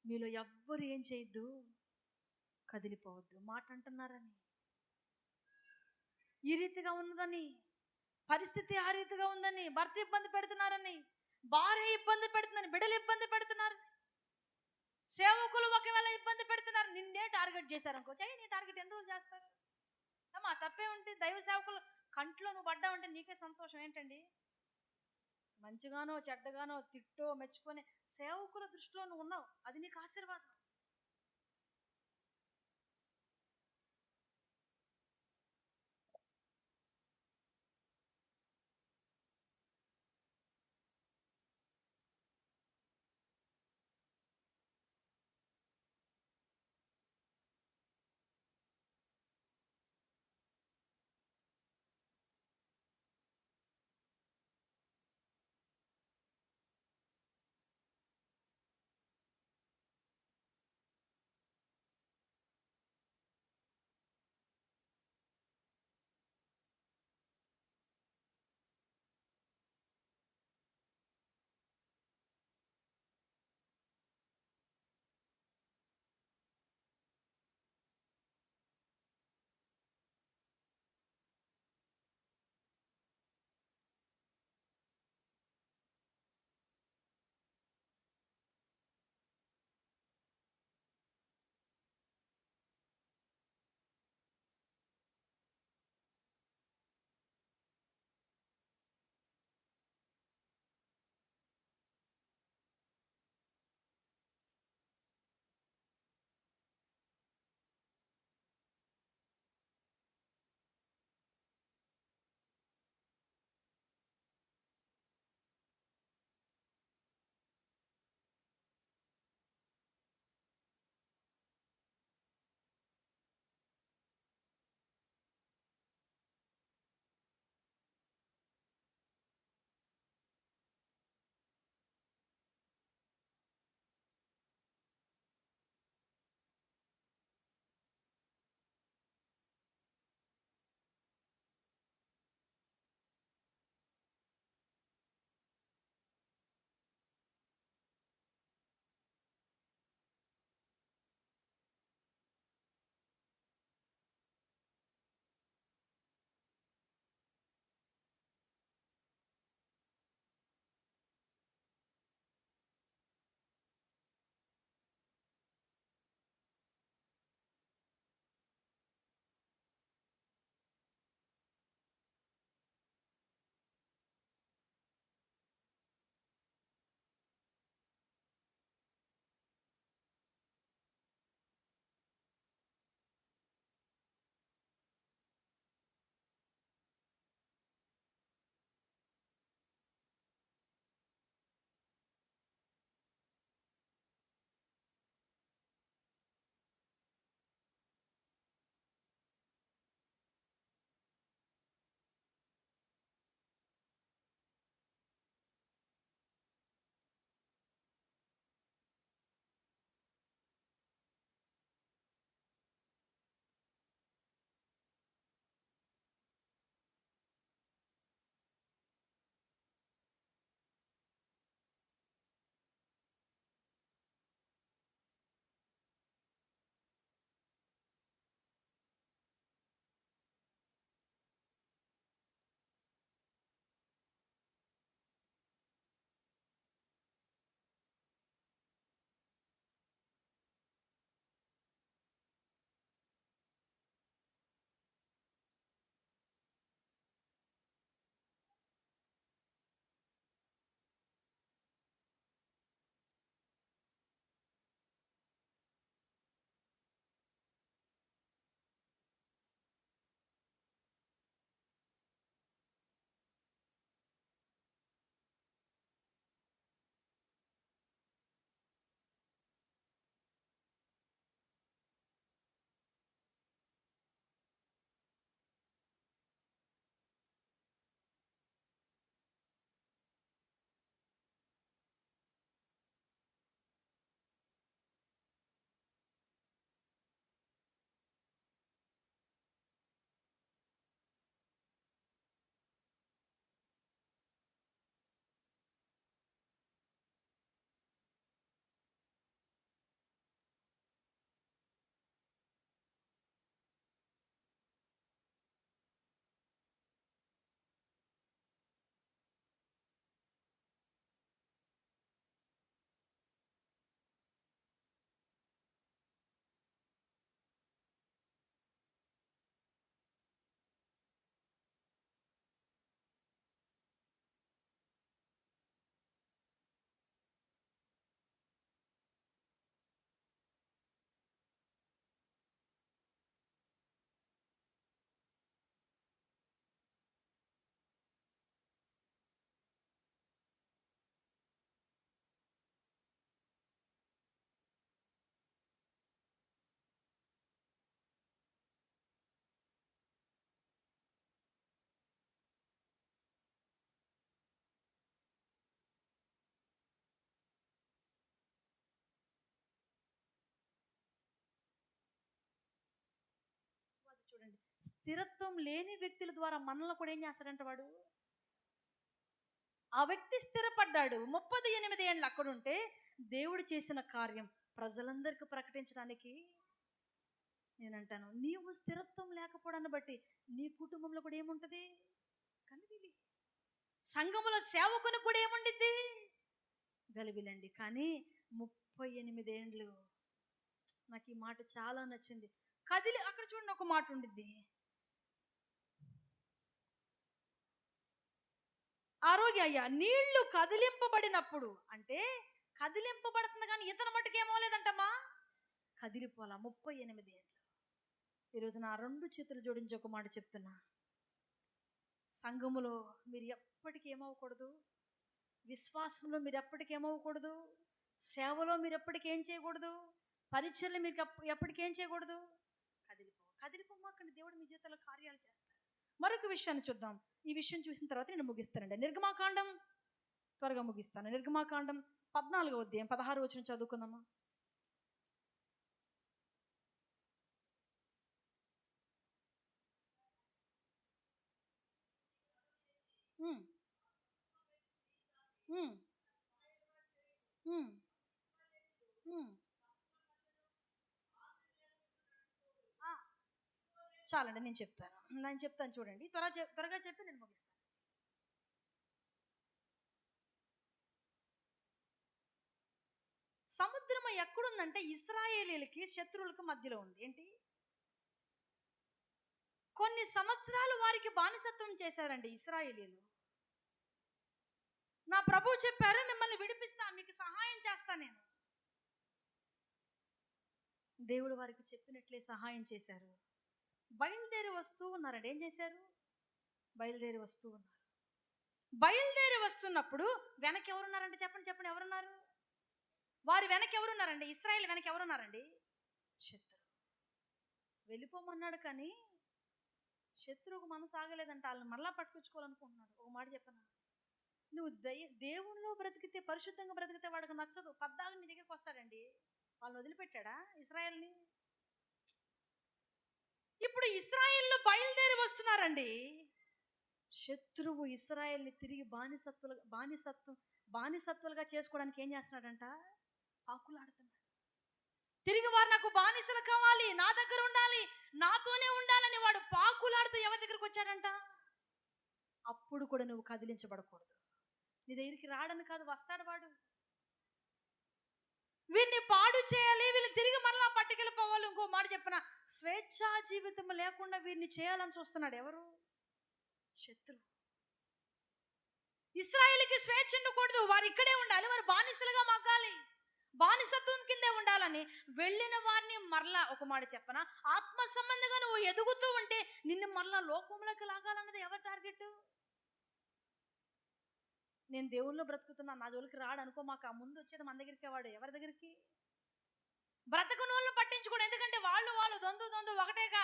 Speaker 1: మీలో ఎవ్వరు ఏం చేయొద్దు, కదిలిపోవద్దు. మాట అంటున్నారని, ఈ రీతిగా ఉన్నదని, పరిస్థితి ఆ రీతిగా ఉందని, భర్త ఇబ్బంది పెడుతున్నారని, భార్య ఇబ్బంది పెడుతుందని, బిడ్డలు ఇబ్బంది పెడుతున్నారు, సేవకులు ఒకవేళ ఇబ్బంది పెడుతున్నారు, నిన్నే టార్గెట్ చేశారనుకో, చెయ్యి. నీ టార్గెట్ ఎన్ని రోజులు చేస్తారు అమ్మా? తప్పే ఉంటే దైవ సేవకులు కంట్లో నువ్వు పడ్డావంటే నీకే సంతోషం. ఏంటండి? మంచిగానో చెడ్డగానో తిట్టో మెచ్చుకొని సేవకుల దృష్టిలో నువ్వు ఉన్నావు, అది నీకు ఆశీర్వాదం. స్థిరత్వం లేని వ్యక్తుల ద్వారా మనల్ని కూడా ఏం చేస్తాడంట వాడు. ఆ వ్యక్తి స్థిరపడ్డాడు, 38 ఏళ్ళు అక్కడుంటే దేవుడు చేసిన కార్యం ప్రజలందరికీ ప్రకటించడానికి. నేనంటాను, నీవు స్థిరత్వం లేకపోవడాన్ని బట్టి నీ కుటుంబంలో కూడా ఏముంటది, గలిబిలి. సంఘముల సేవకుని కూడా ఏముండిద్ది, గలిబిలండి. కానీ 38 ఏండ్లు, నాకు ఈ మాట చాలా నచ్చింది. కదిలి, అక్కడ చూడండి ఒక మాట ఉండిద్ది, ఆరోగ్య అయ్యా నీళ్లు కదిలింపబడినప్పుడు, అంటే కదిలింపబడుతుంది కానీ ఇతను మటుకు ఏమోలేదంటమ్మా, కదిలిపోలా. 38 ఏళ్ళు. ఈరోజు నా 2 చేతులు జోడించి ఒక మాట చెప్తున్నా, సంఘములో మీరు ఎప్పటికీ ఏమవ్వకూడదు, విశ్వాసంలో మీరు ఎప్పటికీ ఏమవ్వకూడదు, సేవలో మీరు ఎప్పటికీ ఏం చేయకూడదు, పరిచర్లు మీరు ఎప్పటికీ ఏం చేయకూడదు, కదిలిపోమాకండి. దేవుడు మీ జీవితంలో కార్యాలు చేస్తారు. మరొక విషయాన్ని చూద్దాం. ఈ విషయం చూసిన తర్వాత నేను ముగిస్తానండి. నిర్గమాకాండం, త్వరగా ముగిస్తాను. నిర్గమాకాండం 14వ అధ్యాయం 16 వచనం చదువుకుందామా. చాలండి, నేను చెప్తాను చూడండి. త్వరగా చెప్పి నేను ముగిస్తాను. సముద్రం ఎక్కడుందంటే ఇశ్రాయేలీలకి శత్రువులకు మధ్యలో ఉంది. ఏంటి, కొన్ని సంవత్సరాలు వారికి బానిసత్వం చేశారండి ఇశ్రాయేలీలు. నా ప్రభువు చెప్పారు, మిమ్మల్ని విడిపిస్తా, మీకు సహాయం చేస్తా నేను. దేవుడు వారికి చెప్పినట్లే సహాయం చేశారు. బయలుదేరి వస్తూ ఉన్నారండి. ఏం చేశారు, బయలుదేరి వస్తూ ఉన్నారు. బయలుదేరి వస్తున్నప్పుడు వెనక ఎవరున్నారంటే చెప్పండి, ఎవరున్నారు, వారి వెనక ఎవరున్నారండి, ఇశ్రాయేల్ వెనక ఎవరున్నారండి, శత్రువు. వెళ్ళిపోమన్నాడు కానీ శత్రువుకు మనసు ఆగలేదంట, వాళ్ళని మరలా పట్టుకొచ్చుకోవాలనుకుంటున్నాడు. ఒక మాట చెప్పనా, నువ్వు దేవుణ్ణిలో బ్రతికితే, పరిశుద్ధంగా బ్రతికితే వాడికి నచ్చదు, పద్దాలు నీ దగ్గరికి వస్తాడండి. వాళ్ళని వదిలిపెట్టాడా ఇశ్రాయేల్ని? ఇప్పుడు ఇశ్రాయేల్లో బయలుదేరి వస్తున్నారండి. శత్రువు ఇశ్రాయేల్ని తిరిగి బానిసత్వాలుగా చేసుకోవడానికి ఏం చేస్తున్నాడంట, పాకులాడుతున్నాడు. తిరిగి వారు నాకు బానిసలు కావాలి, నా దగ్గర ఉండాలి, నాతోనే ఉండాలని వాడు పాకులాడుతూ ఎవరి దగ్గరకు వచ్చాడంట. అప్పుడు కూడా నువ్వు కదిలించబడకూడదు. నీ దగ్గరికి రాడని కాదు, వస్తాడు వాడు. వీరిని పాడు చేయాలి, వీళ్ళు తిరిగి మరలా పట్టుకెళ్ళిపోవాలి. ఇంకో మాట చెప్పిన, స్వేచ్ఛా జీవితం లేకుండా వీరిని చేయాలని చూస్తున్నాడు. ఎవరు, శత్రువు. ఇశ్రాయేలుకి స్వేచ్ఛ ఉండకూడదు, వారు ఇక్కడే ఉండాలి, వారు బానిసలుగా మగ్గాలి, బానిసత్వం కిందే ఉండాలని వెళ్ళిన వారిని మరలా, ఒక మాట చెప్పన, ఆత్మ సంబంధంగా నువ్వు ఎదుగుతూ ఉంటే నిన్ను మరలా లోకంలోకి లాగాలన్నది ఎవరి టార్గెట్? నేను దేవుళ్ళు బ్రతుకుతున్నా, నా జోలికి రాడు అనుకో, మాకు ఆ ముందు వచ్చేది మన దగ్గరికి. వాడు ఎవరి దగ్గరికి, బ్రతకని వాళ్ళని పట్టించుకోడు. ఎందుకంటే వాళ్ళు దొందు ఒకటేగా,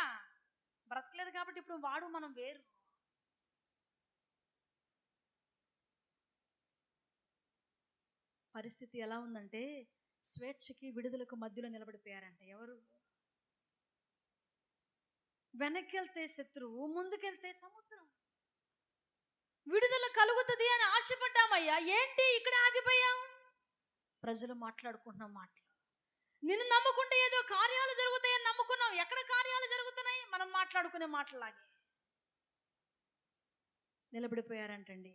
Speaker 1: బ్రతకలేదు కాబట్టి ఇప్పుడు వాడు మనం వేరు. పరిస్థితి ఎలా ఉందంటే స్వేచ్ఛకి విడుదలకు మధ్యలో నిలబడిపోయారంట. ఎవరు, వెనక్కెళ్తే శత్రువు, ముందుకెళ్తే సముద్రం. విడుదల కలుగుతుంది అని ఆశపడ్డామయ్యా, ఏంటి ఇక్కడ ఆగిపోయాం? ప్రజలు మాట్లాడుకుంటున్నాం మాటలు. నిన్ను నమ్ముకుంటే ఏదో కార్యాలు జరుగుతాయని నమ్ముకున్నాం. ఎక్కడ కార్యాలు జరుగుతున్నాయి? మనం మాట్లాడుకునే మాటలాగే నిలబడిపోయారంటండి.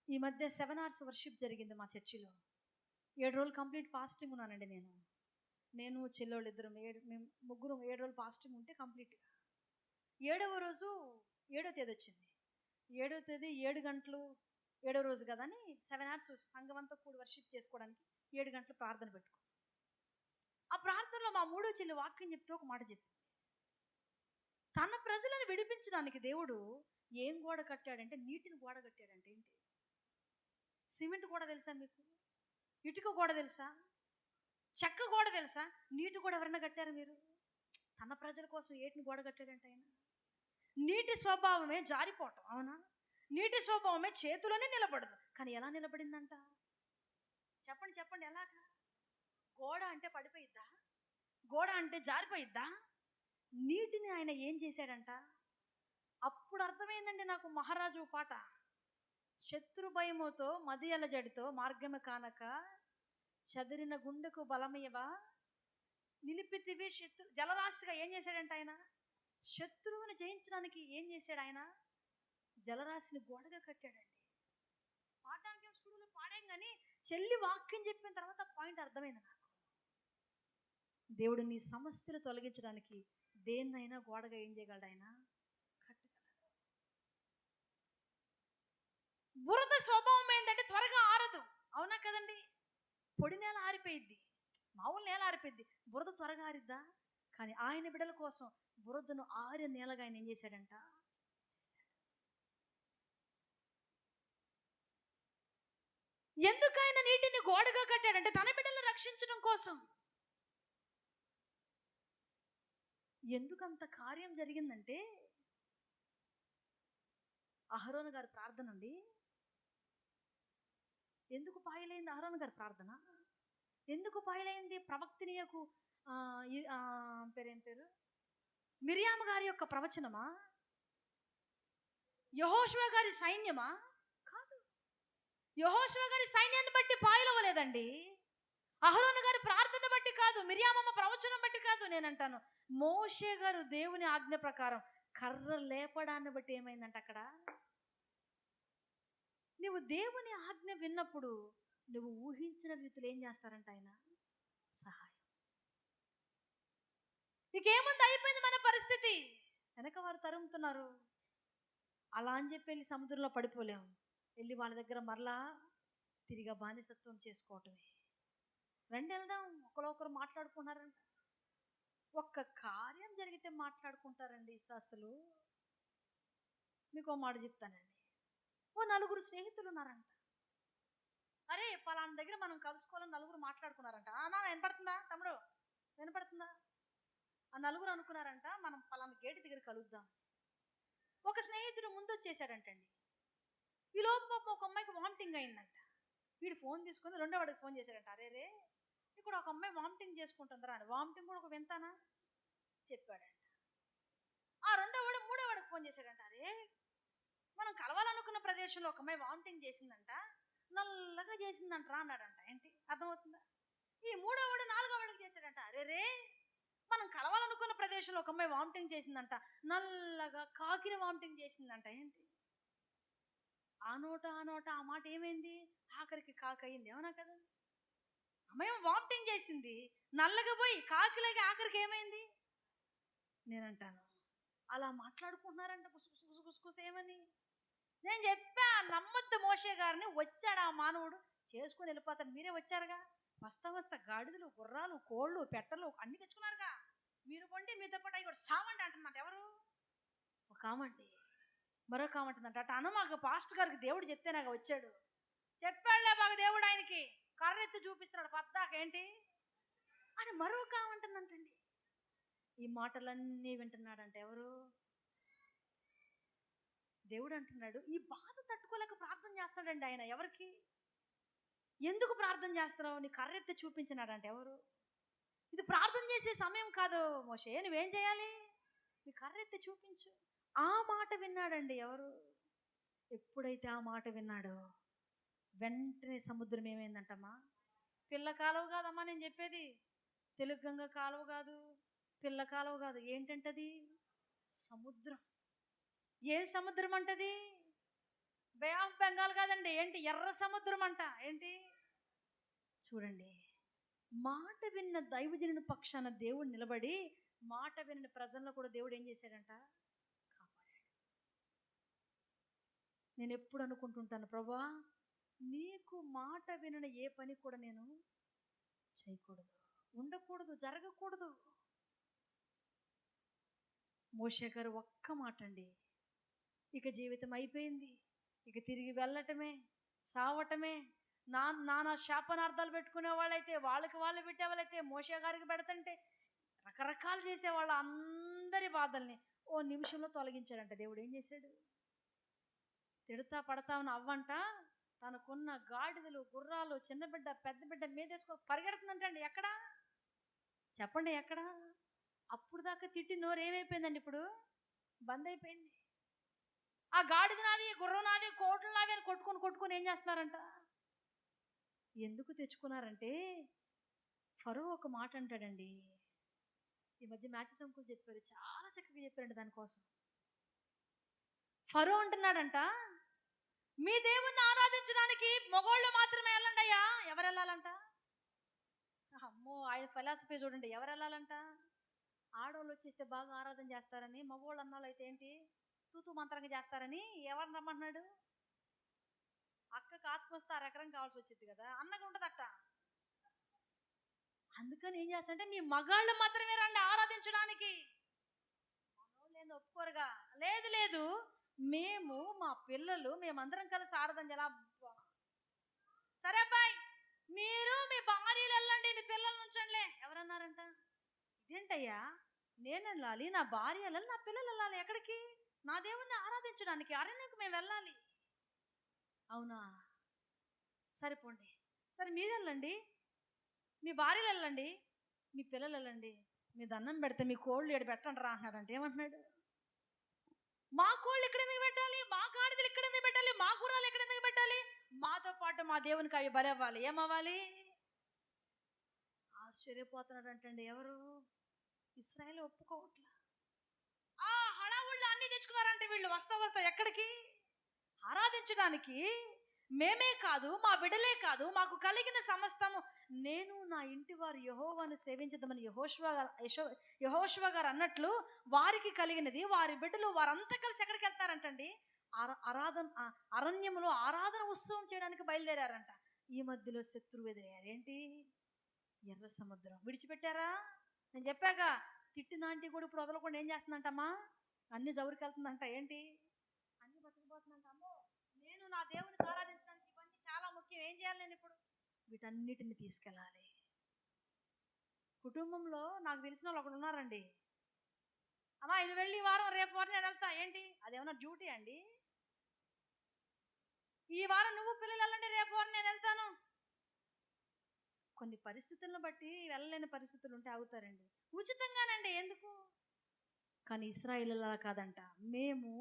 Speaker 1: ఈ మధ్య 7 hours వర్షిప్ జరిగింది మా చర్చిలో. 7 రోజులు కంప్లీట్ ఫాస్టింగ్ ఉన్నానండి. నేను చెల్లోళ్ళు ఇద్దరం, మేము ముగ్గురం 7 రోజులు ఫాస్టింగ్ ఉంటే కంప్లీట్గా 7వ రోజు 7వ తేదీ వచ్చింది. 7వ తేదీ 7 గంటలు, 7వ రోజు కదా అని 7 hours సంఘం అంతా కూడి వర్షిప్ చేసుకోవడానికి 7 గంటలు ప్రార్థన పెట్టుకున్నాం. ఆ ప్రార్థనలో మా 3వ చెల్లి వాక్యం చెప్తూ ఒక మాట చెప్పింది. తన ప్రజలను విడిపించడానికి దేవుడు ఏం గోడ కట్టాడంటే, నీటిని గోడ కట్టాడంటే. ఏంటి, సిమెంట్ గోడ తెలుసా మీకు? ఇటుక గోడ తెలుసా? చెక్క గోడ తెలుసా? నీటి గోడ ఎవరన్నా కట్టారు మీరు? తన ప్రజల కోసం ఏటిని గోడ కట్టాడంటే ఆయన. నీటి స్వభావమే జారిపోవటం, అవునా? నీటి స్వభావమే చేతిలోనే నిలబడదు. కానీ ఎలా నిలబడిందంట చెప్పండి చెప్పండి, ఎలాగా? గోడ అంటే పడిపోయిద్దా? గోడ అంటే జారిపోయిద్దా? నీటిని ఆయన ఏం చేశాడంట? అప్పుడు అర్థమైందండి నాకు మహారాజు పాట. శత్రు భయముతో మది అలజడితో మార్గము కానక చదిరిన గుండెకు బలమయ్యవా నిలిపితివి జలరాశిగా ఏం చేశాడంట ఆయన? శత్రువుని జయించడానికి ఏం చేశాడు ఆయన? జలరాశిని గోడగా కట్టాడండి. పాఠానికి స్కూల్లో పాడాం కానీ చెల్లి వాక్యం చెప్పిన తర్వాత పాయింట్ అర్థమైంది నాకు. దేవుడు నీ సమస్యలు తొలగించడానికి దేన్నైనా గోడగా ఏం చేయగలడు? ఆయన కట్టగలడు. బురద స్వభావం ఏంటంటే త్వరగా ఆరదు, అవునా కదండి? పొడి నేల ఆరిపోయిద్ది, మామూలు నేల ఆరిపోయిద్ది, బురద త్వరగా ఆరిద్దా? కానీ ఆయన బిడ్డల కోసం బురదను ఆరిన నేలగా ఆయన ఏం చేశాడంట? ఎందుకు ఆయన నీటిని గోడగా కట్టాడంటే తన బిడ్డలను రక్షించడం కోసం. ఎందుకంత కార్యం జరిగిందంటే అహరోను గారి ప్రార్థన అండి. ఎందుకు పాయలైంది అహరోను గారి ప్రార్థన? ఎందుకు పాయలైంది? ప్రవక్తినియకు పేరేం పేరు, మిరియామ గారి యొక్క ప్రవచనమా? యెహోషువ గారి సైన్యమా? కాదు. యెహోషువ గారి సైన్యాన్ని బట్టి పాయలవ్వలేదండి. అహరోను గారి ప్రార్థన బట్టి కాదు, మిరియామమ్మ ప్రవచనం బట్టి కాదు. నేనంటాను మోషే గారు దేవుని ఆజ్ఞ ప్రకారం కర్ర లేపడాన్ని బట్టి ఏమైందంట అక్కడ? నువ్వు దేవుని ఆజ్ఞ విన్నప్పుడు నువ్వు ఊహించిన రీతిలో ఏం చేస్తారంట ఆయన? సహాయం. నీకేముంది? అయిపోయింది మన పరిస్థితి. వెనక వారు తరుముతున్నారు. అలా అని చెప్పి వెళ్ళి సముద్రంలో పడిపోలేము. వెళ్ళి వాళ్ళ దగ్గర మరలా తిరిగా బానిసత్వం చేసుకోవటమే. రండి వెళ్దాం. ఒకరు మాట్లాడుకున్నారంట. ఒక్క కార్యం జరిగితే మాట్లాడుకుంటారండి అసలు. మీకు ఓ మాట చెప్తానండి. ఓ నలుగురు స్నేహితులు ఉన్నారంట. అరే పలానా దగ్గర మనం కలుసుకోవాలని నలుగురు మాట్లాడుకున్నారంట. నా వినపడుతుందా తమ్ముడు? వినపడుతుందా? ఆ నలుగురు అనుకున్నారంట మనం పలానా గేటు దగ్గర కలుద్దాం. ఒక స్నేహితుడు ముందు వచ్చేసాడంటండి. ఈ లోపు ఒక అమ్మాయికి వామిటింగ్ అయిందంట. వీడు ఫోన్ తీసుకొని రెండో వాడికి ఫోన్ చేశాడంట. అరే రే ఇక్కడ ఒక అమ్మాయి వామిటింగ్ చేసుకుంటుందిరా అని. వామిటింగ్ కూడా ఒక వింతానా చెప్పాడంట. ఆ రెండో వాడు మూడో వాడికి ఫోన్ చేశాడంట. అరే మనం కలవాలనుకున్న ప్రదేశంలో ఒక అమ్మాయి వామిటింగ్ చేసిందంట, నల్లగా చేసిందంటరా అన్నాడంట. ఏంటి అర్థమవుతుందా? ఈ మూడో వాడు నాలుగో వాడికి చేశాడంట. అరే రే మనం కలవాలనుకున్న ప్రదేశంలో ఒక అమ్మాయి వామిటింగ్ చేసిందంట, నల్లగా కాకిన వామిటింగ్ చేసిందంట. ఏంటి ఆ నోట ఆ మాట ఏమైంది? ఆఖరికి కాకి అయింది, అవునా కదా? అమ్మాయి వామిటింగ్ చేసింది, నల్లగా పోయి కాకిలాగా ఆఖరికి ఏమైంది? నేనంటాను అలా మాట్లాడుకుంటున్నారంట గుసగుస ఏమని. నేను చెప్పా నమ్మొద్దు మోషే గారిని. వచ్చాడు ఆ మానవుడు చేసుకుని వెళ్ళిపోతాడు. మీరే వచ్చారుగా, వస్తా గాడిదలు గుర్రాలు కోళ్ళు పెట్టలు అన్ని తెచ్చుకున్నారుగా. మీరు పండి మీతో పాటు అవి కూడా సావండి అంటున్నట్టు. ఎవరు? ఒక ఆమండి, మరొక ఆమంటుందంట. అటు అన్న మాకు పాస్టర్ గారికి దేవుడు చెప్తే నాకు వచ్చాడు. చెప్పాడులే మాకు దేవుడు ఆయనకి కర్రెత్తి చూపిస్తున్నాడు పద్దాక ఏంటి అని మరొక ఆమంటుందంటండి. ఈ మాటలన్నీ వింటున్నాడంట ఎవరు? దేవుడు అంటున్నాడు. ఈ బాధ తట్టుకోలేక ప్రార్థన చేస్తాడండి ఆయన. ఎవరికి? ఎందుకు ప్రార్థన చేస్తున్నావు? నీ కర్రెత్తి చూపించినాడంట. ఎవరు? ఇది ప్రార్థన చేసే సమయం కాదు మోషే, నువ్వేం చేయాలి? నీ కర్రెత్తి చూపించు. ఆ మాట విన్నాడండి ఎవరు? ఎప్పుడైతే ఆ మాట విన్నాడో వెంటనే సముద్రం ఏమైందంటమ్మా? పిల్ల కాలువ కాదమ్మా నేను చెప్పేది, తెలుగు గంగ కాలువ కాదు, పిల్ల కాలువ కాదు. ఏంటంటది? సముద్రం. ఏ సముద్రం అంటది? బే ఆఫ్ బెంగాల్ కాదండి. ఏంటి? ఎర్ర సముద్రం అంట. ఏంటి? చూడండి, మాట విన్న దైవజనుని పక్షాన దేవుడు నిలబడి మాట విన్న ప్రజల్లో కూడా దేవుడు ఏం చేశాడంట? కాపాడాడు. నేను ఎప్పుడు అనుకుంటుంటాను, ప్రభా నీకు మాట వినన ఏ పని కూడా నేను చేయకూడదు, ఉండకూడదు, జరగకూడదు. మోషే గారు ఒక్క మాట అండి, ఇక జీవితం అయిపోయింది, ఇక తిరిగి వెళ్ళటమే, సావటమే. నానా శాపనార్థాలు పెట్టుకునే వాళ్ళైతే వాళ్ళకి వాళ్ళు పెట్టేవాళ్ళైతే మోషే గారికి పెడతంటే రకరకాలు చేసేవాళ్ళ అందరి బాధల్ని ఓ నిమిషంలో తొలగించాడంట దేవుడు. ఏం చేశాడు? తిడతా పడతా ఉన్న అవ్వంట తనకున్న గాడిదలు, గుర్రాలు, చిన్న బిడ్డ, పెద్ద బిడ్డ మీదేసుకో పరిగెడుతుందంటండి. ఎక్కడ చెప్పండి, ఎక్కడ? అప్పుడు దాకా తిట్టి నోరు ఏమైపోయిందండి, ఇప్పుడు బంద్ అయిపోయింది. ఆ గాడిద నాది, గుర్రం నాది, కోట్లు నావి అని కొట్టుకొని ఏం చేస్తున్నారంట? ఎందుకు తెచ్చుకున్నారంటే, ఫరో ఒక మాట అంటాడండి. ఈ మధ్య మ్యాచెస్ అంకుల్ చెప్పారు, చాలా చక్కగా చెప్పారండి దానికోసం. ఫరో అంటున్నాడంట, మీ దేవుణ్ణి ఆరాధించడానికి మగోళ్ళు మాత్రమే వెళ్ళండి అయ్యా. ఎవరు వెళ్ళాలంట? అమ్మో, ఆయన ఫిలాసఫీ చూడండి. ఎవరు వెళ్ళాలంట? ఆడవాళ్ళు వచ్చేస్తే బాగా ఆరాధన చేస్తారని, మగవాళ్ళు అన్నాళ్ళు అయితే ఏంటి తూతూ మంత్రంగా చేస్తారని ఎవరు రమ్మంటున్నాడు? అక్కకు ఆత్మ వస్తే 6 ఎకరం కావాల్సి వచ్చింది కదా, అన్నగా ఉండదట. అందుకని ఏం చేస్తారంటే, మీ మగాళ్ళు మాత్రమే రండి ఆరాధించడానికి. మనోళ్ళు ఏంది ఒప్పుకోరుగా. లేదు లేదు, మేము మా పిల్లలు మేమందరం కలిసి ఆరాధన చేయాలి. సరే అబ్బాయి, మీరు మీ భార్యలు వెళ్ళండి, మీ పిల్లలు ఉంచండి. ఎవరన్నారంట? ఇదేంటయ్యా, నేను వెళ్ళాలి, నా భార్య వెళ్ళాలి, నా పిల్లలు వెళ్ళాలి. ఎక్కడికి? నా దేవుణ్ణి ఆరాధించడానికి అరణ్యకు మేము వెళ్ళాలి. అవునా, సరిపోండి. సరే మీరు వెళ్ళండి, మీ భార్యలు వెళ్ళండి, మీ పిల్లలు వెళ్ళండి. మీ దండం పెడితే మీ కోళ్ళు ఏడు పెట్టండి రా అంటున్నాడంటే. ఏమంటున్నాడు? మా కోళ్ళు ఇక్కడ ఎందుకు పెట్టాలి, మా గాడిదలు ఇక్కడ ఎందుకు పెట్టాలి, మా గుర్రాలు ఇక్కడ ఎందుకు పెట్టాలి? మాతో పాటు మా దేవునికి అవి బలవ్వాలి. ఏమవ్వాలి? ఆశ్చర్యపోతున్నాడు అంటండి. ఎవరు? ఇశ్రాయేలు ఒప్పుకోవట్లా. ఆ హడావుళ్ళు అన్ని తెచ్చుకున్నారంటే వీళ్ళు. వస్తా ఎక్కడికి? ఆరాధించడానికి. మేమే కాదు, మా బిడ్డలే కాదు, మాకు కలిగిన సమస్తము, నేను నా ఇంటి వారు యెహోవాను సేవించదమని యెహోషువ గారు అన్నట్లు వారికి కలిగినది, వారి బిడ్డలు వారంతా కలిసి ఎక్కడికి వెళ్తారంటండి? అరణ్యములో ఆరాధన ఉత్సవం చేయడానికి బయలుదేరారంట. ఈ మధ్యలో శత్రువు ఎదురయ్యారు. ఏంటి? ఎర్ర సముద్రం విడిచిపెట్టారా? నేను చెప్పాక, తిట్టినాంటి కూడా ఇప్పుడు వదలకుండా ఏం చేస్తుందంటమ్మా, అన్ని జవురికి వెళ్తుందంట. ఏంటి? అన్ని బతుకుపోతుందంట. అమ్మో, నేను నా దేవునికి ఆరాధించడానికి ఇవన్నీ చాలా ముఖ్యం. ఏం చేయాలి నేను ఇప్పుడు? వీటన్నిటిని తీసుకెళ్ళాలి. కుటుంబంలో నాకు తెలిసిన వాళ్ళు ఒకడు ఉన్నారండి. అమ్మా, ఇది వెళ్ళి వారం, రేపు వారం నేను వెళ్తా. ఏంటి? అదేమన్నా డ్యూటీ అండి? ఈ వారం నువ్వు పిల్లలు వెళ్ళండి, రేపు వారం నేను వెళ్తాను. కొన్ని పరిస్థితులను బట్టి వెళ్ళలేని పరిస్థితులు ఉంటే ఆగుతారండి. ఉచితంగానండి, ఎందుకు? కానీ ఇశ్రాయేలు అలా కాదంట. మేము,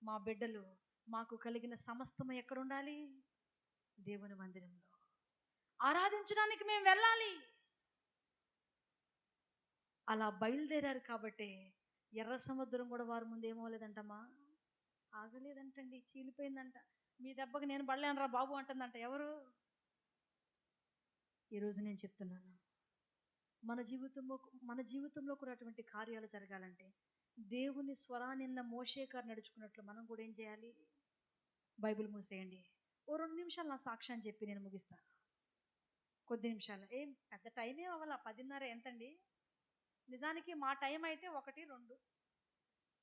Speaker 1: మా బిడ్డలు, మాకు కలిగిన సమస్తము ఎక్కడ ఉండాలి? దేవుని మందిరంలో ఆరాధించడానికి మేము వెళ్ళాలి. అలా బయలుదేరారు కాబట్టి ఎర్ర సముద్రం కూడా వారి ముందు ఏమవలేదంటమ్మా, ఆగలేదంటండి, చీలిపోయిందంట. మీ దెబ్బకి నేను పడలేను రా బాబు అంటుందంట. ఎవరు? ఈరోజు నేను చెప్తున్నాను, మన జీవితంలో కూడా అటువంటి కార్యాలు జరగాలంటే దేవుని స్వరానిన్న మోషే గారు నడుచుకున్నట్లు మనం కూడా ఏం చేయాలి? బైబిల్ మూసేయండి. ఓ 2 నిమిషాలు నా సాక్ష్యాన్ని చెప్పి నేను ముగిస్తాను. కొద్ది నిమిషాలు, ఏం పెద్ద టైం ఏం అవ్వాల. 10:30 ఎంతండి? నిజానికి మా టైం అయితే 1, 2.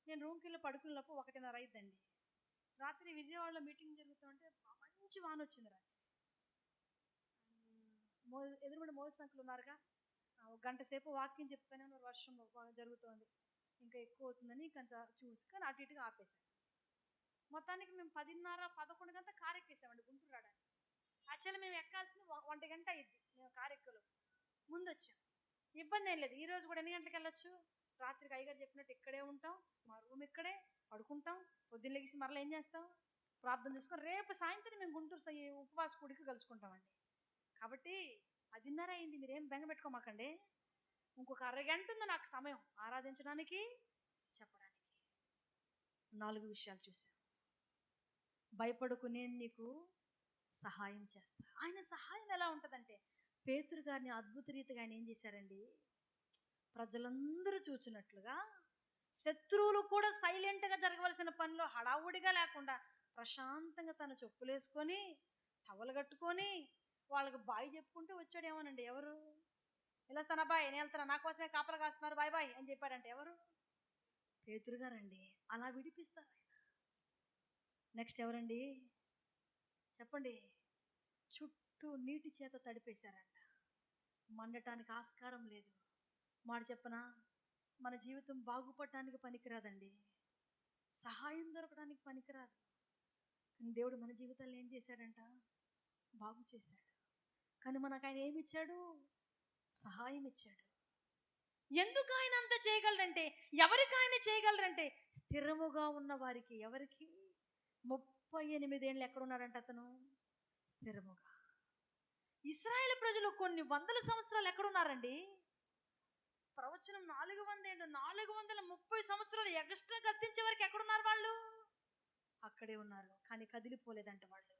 Speaker 1: నేను రూమ్కి వెళ్ళి పడుకున్నప్పుడు 1:30 అయిద్దండి. రాత్రి విజయవాడలో మీటింగ్ జరుగుతుంటే మంచి వాన వచ్చింది రాత్రి. ఎదురుబడి మోస్ అంకుల్ ఉన్నారుగా, ఒక గంట సేపు వాక్యం చెప్తానే ఉన్నారు. వర్షం జరుగుతోంది, ఇంకా ఎక్కువ అవుతుందని ఇంకంత చూసుకొని అటు ఇటుగా ఆపేశాను. మొత్తానికి మేము 10:30, 11 గంట కారు ఎక్కేసామండి గుంటూరు రావడానికి. యాక్చువల్లీ మేము ఎక్కాల్సింది 1 గంట అయ్యిద్ది. మేము కారు ఎక్కలో ముందు వచ్చాం. ఇబ్బంది ఏం లేదు. ఈరోజు కూడా ఎన్ని గంటలకు వెళ్ళొచ్చు? రాత్రికి అయ్యగారు చెప్పినట్టు ఇక్కడే ఉంటాం, మా రూమ్ ఇక్కడే, పడుకుంటాం. పొద్దున్న లెగిసి మరలా ఏం చేస్తాం? ప్రార్థన చేసుకొని రేపు సాయంత్రం మేము గుంటూరు ఉపవాస కూడికి కలుసుకుంటామండి. కాబట్టి 10:30 అయింది, మీరేం బెంగ పెట్టుకోమాకండి. ఇంకొక అరగంట ఉంది నాకు సమయం ఆరాధించడానికి, చెప్పడానికి. 4 విషయాలు చూసాం. భయపడకు, నేను నీకు సహాయం చేస్తా. ఆయన సహాయం ఎలా ఉంటుందంటే, పేతురు గారిని అద్భుత రీతిగా ఆయన ఏం చేశారండి, ప్రజలందరూ చూచినట్లుగా శత్రువులు కూడా సైలెంట్గా జరగవలసిన పనిలో హడావుడిగా లేకుండా ప్రశాంతంగా తన చెప్పులేసుకొని టవలు కట్టుకొని వాళ్ళకి బాయ్ చెప్పుకుంటూ వచ్చాడేమోనండి. ఎవరు? వెళ్ళొస్తాను అబ్బాయి, నేను వెళ్తాను, నా కోసమే కాపలా కాస్తున్నారు, బాయ్ బాయ్ అని చెప్పాడంటే ఎవరు? పేతురు గారండి. అలా విడిపిస్తారు ఆయన. నెక్స్ట్ ఎవరండి చెప్పండి? చుట్టూ నీటి చేత తడిపేశారంట. మండటానికి ఆస్కారం లేదు. మాట చెప్పనా, మన జీవితం బాగుపడటానికి పనికిరాదండి, సహాయం దొరకడానికి పనికిరాదు. దేవుడు మన జీవితాల్లో ఏం చేశాడంట? బాగు చేశాడు. కానీ మనకు ఆయన ఏమి ఇచ్చాడు? సహాయం ఇచ్చాడు. ఎందుకు ఆయన అంత చేయగలరంటే, ఎవరికి ఆయన చేయగలరంటే, స్థిరముగా ఉన్న వారికి. ఎవరికి? 38 ఏళ్ళు ఎక్కడున్నాడంట అతను? స్థిరముగా. ఇశ్రాయేలు ప్రజలు కొన్ని వందల సంవత్సరాలు ఎక్కడున్నారండి? ప్రవచనం 400 ఏళ్ళు, 430 సంవత్సరాలు ఎక్స్ట్రా గద్దించే వరకు ఎక్కడున్నారు వాళ్ళు? అక్కడే ఉన్నారు. కానీ కదిలిపోలేదంట వాళ్ళు.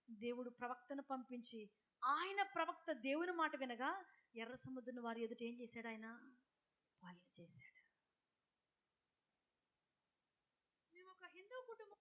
Speaker 1: దేవుడు ప్రవక్తను పంపించి, ఆయన ప్రవక్త దేవుని మాట వినగా ఎర్ర సముద్రం వారి ఎదుట ఏం చేశాడు? ఆయన పాలన చేశాడు. మేము ఒక హిందూ కుటుంబం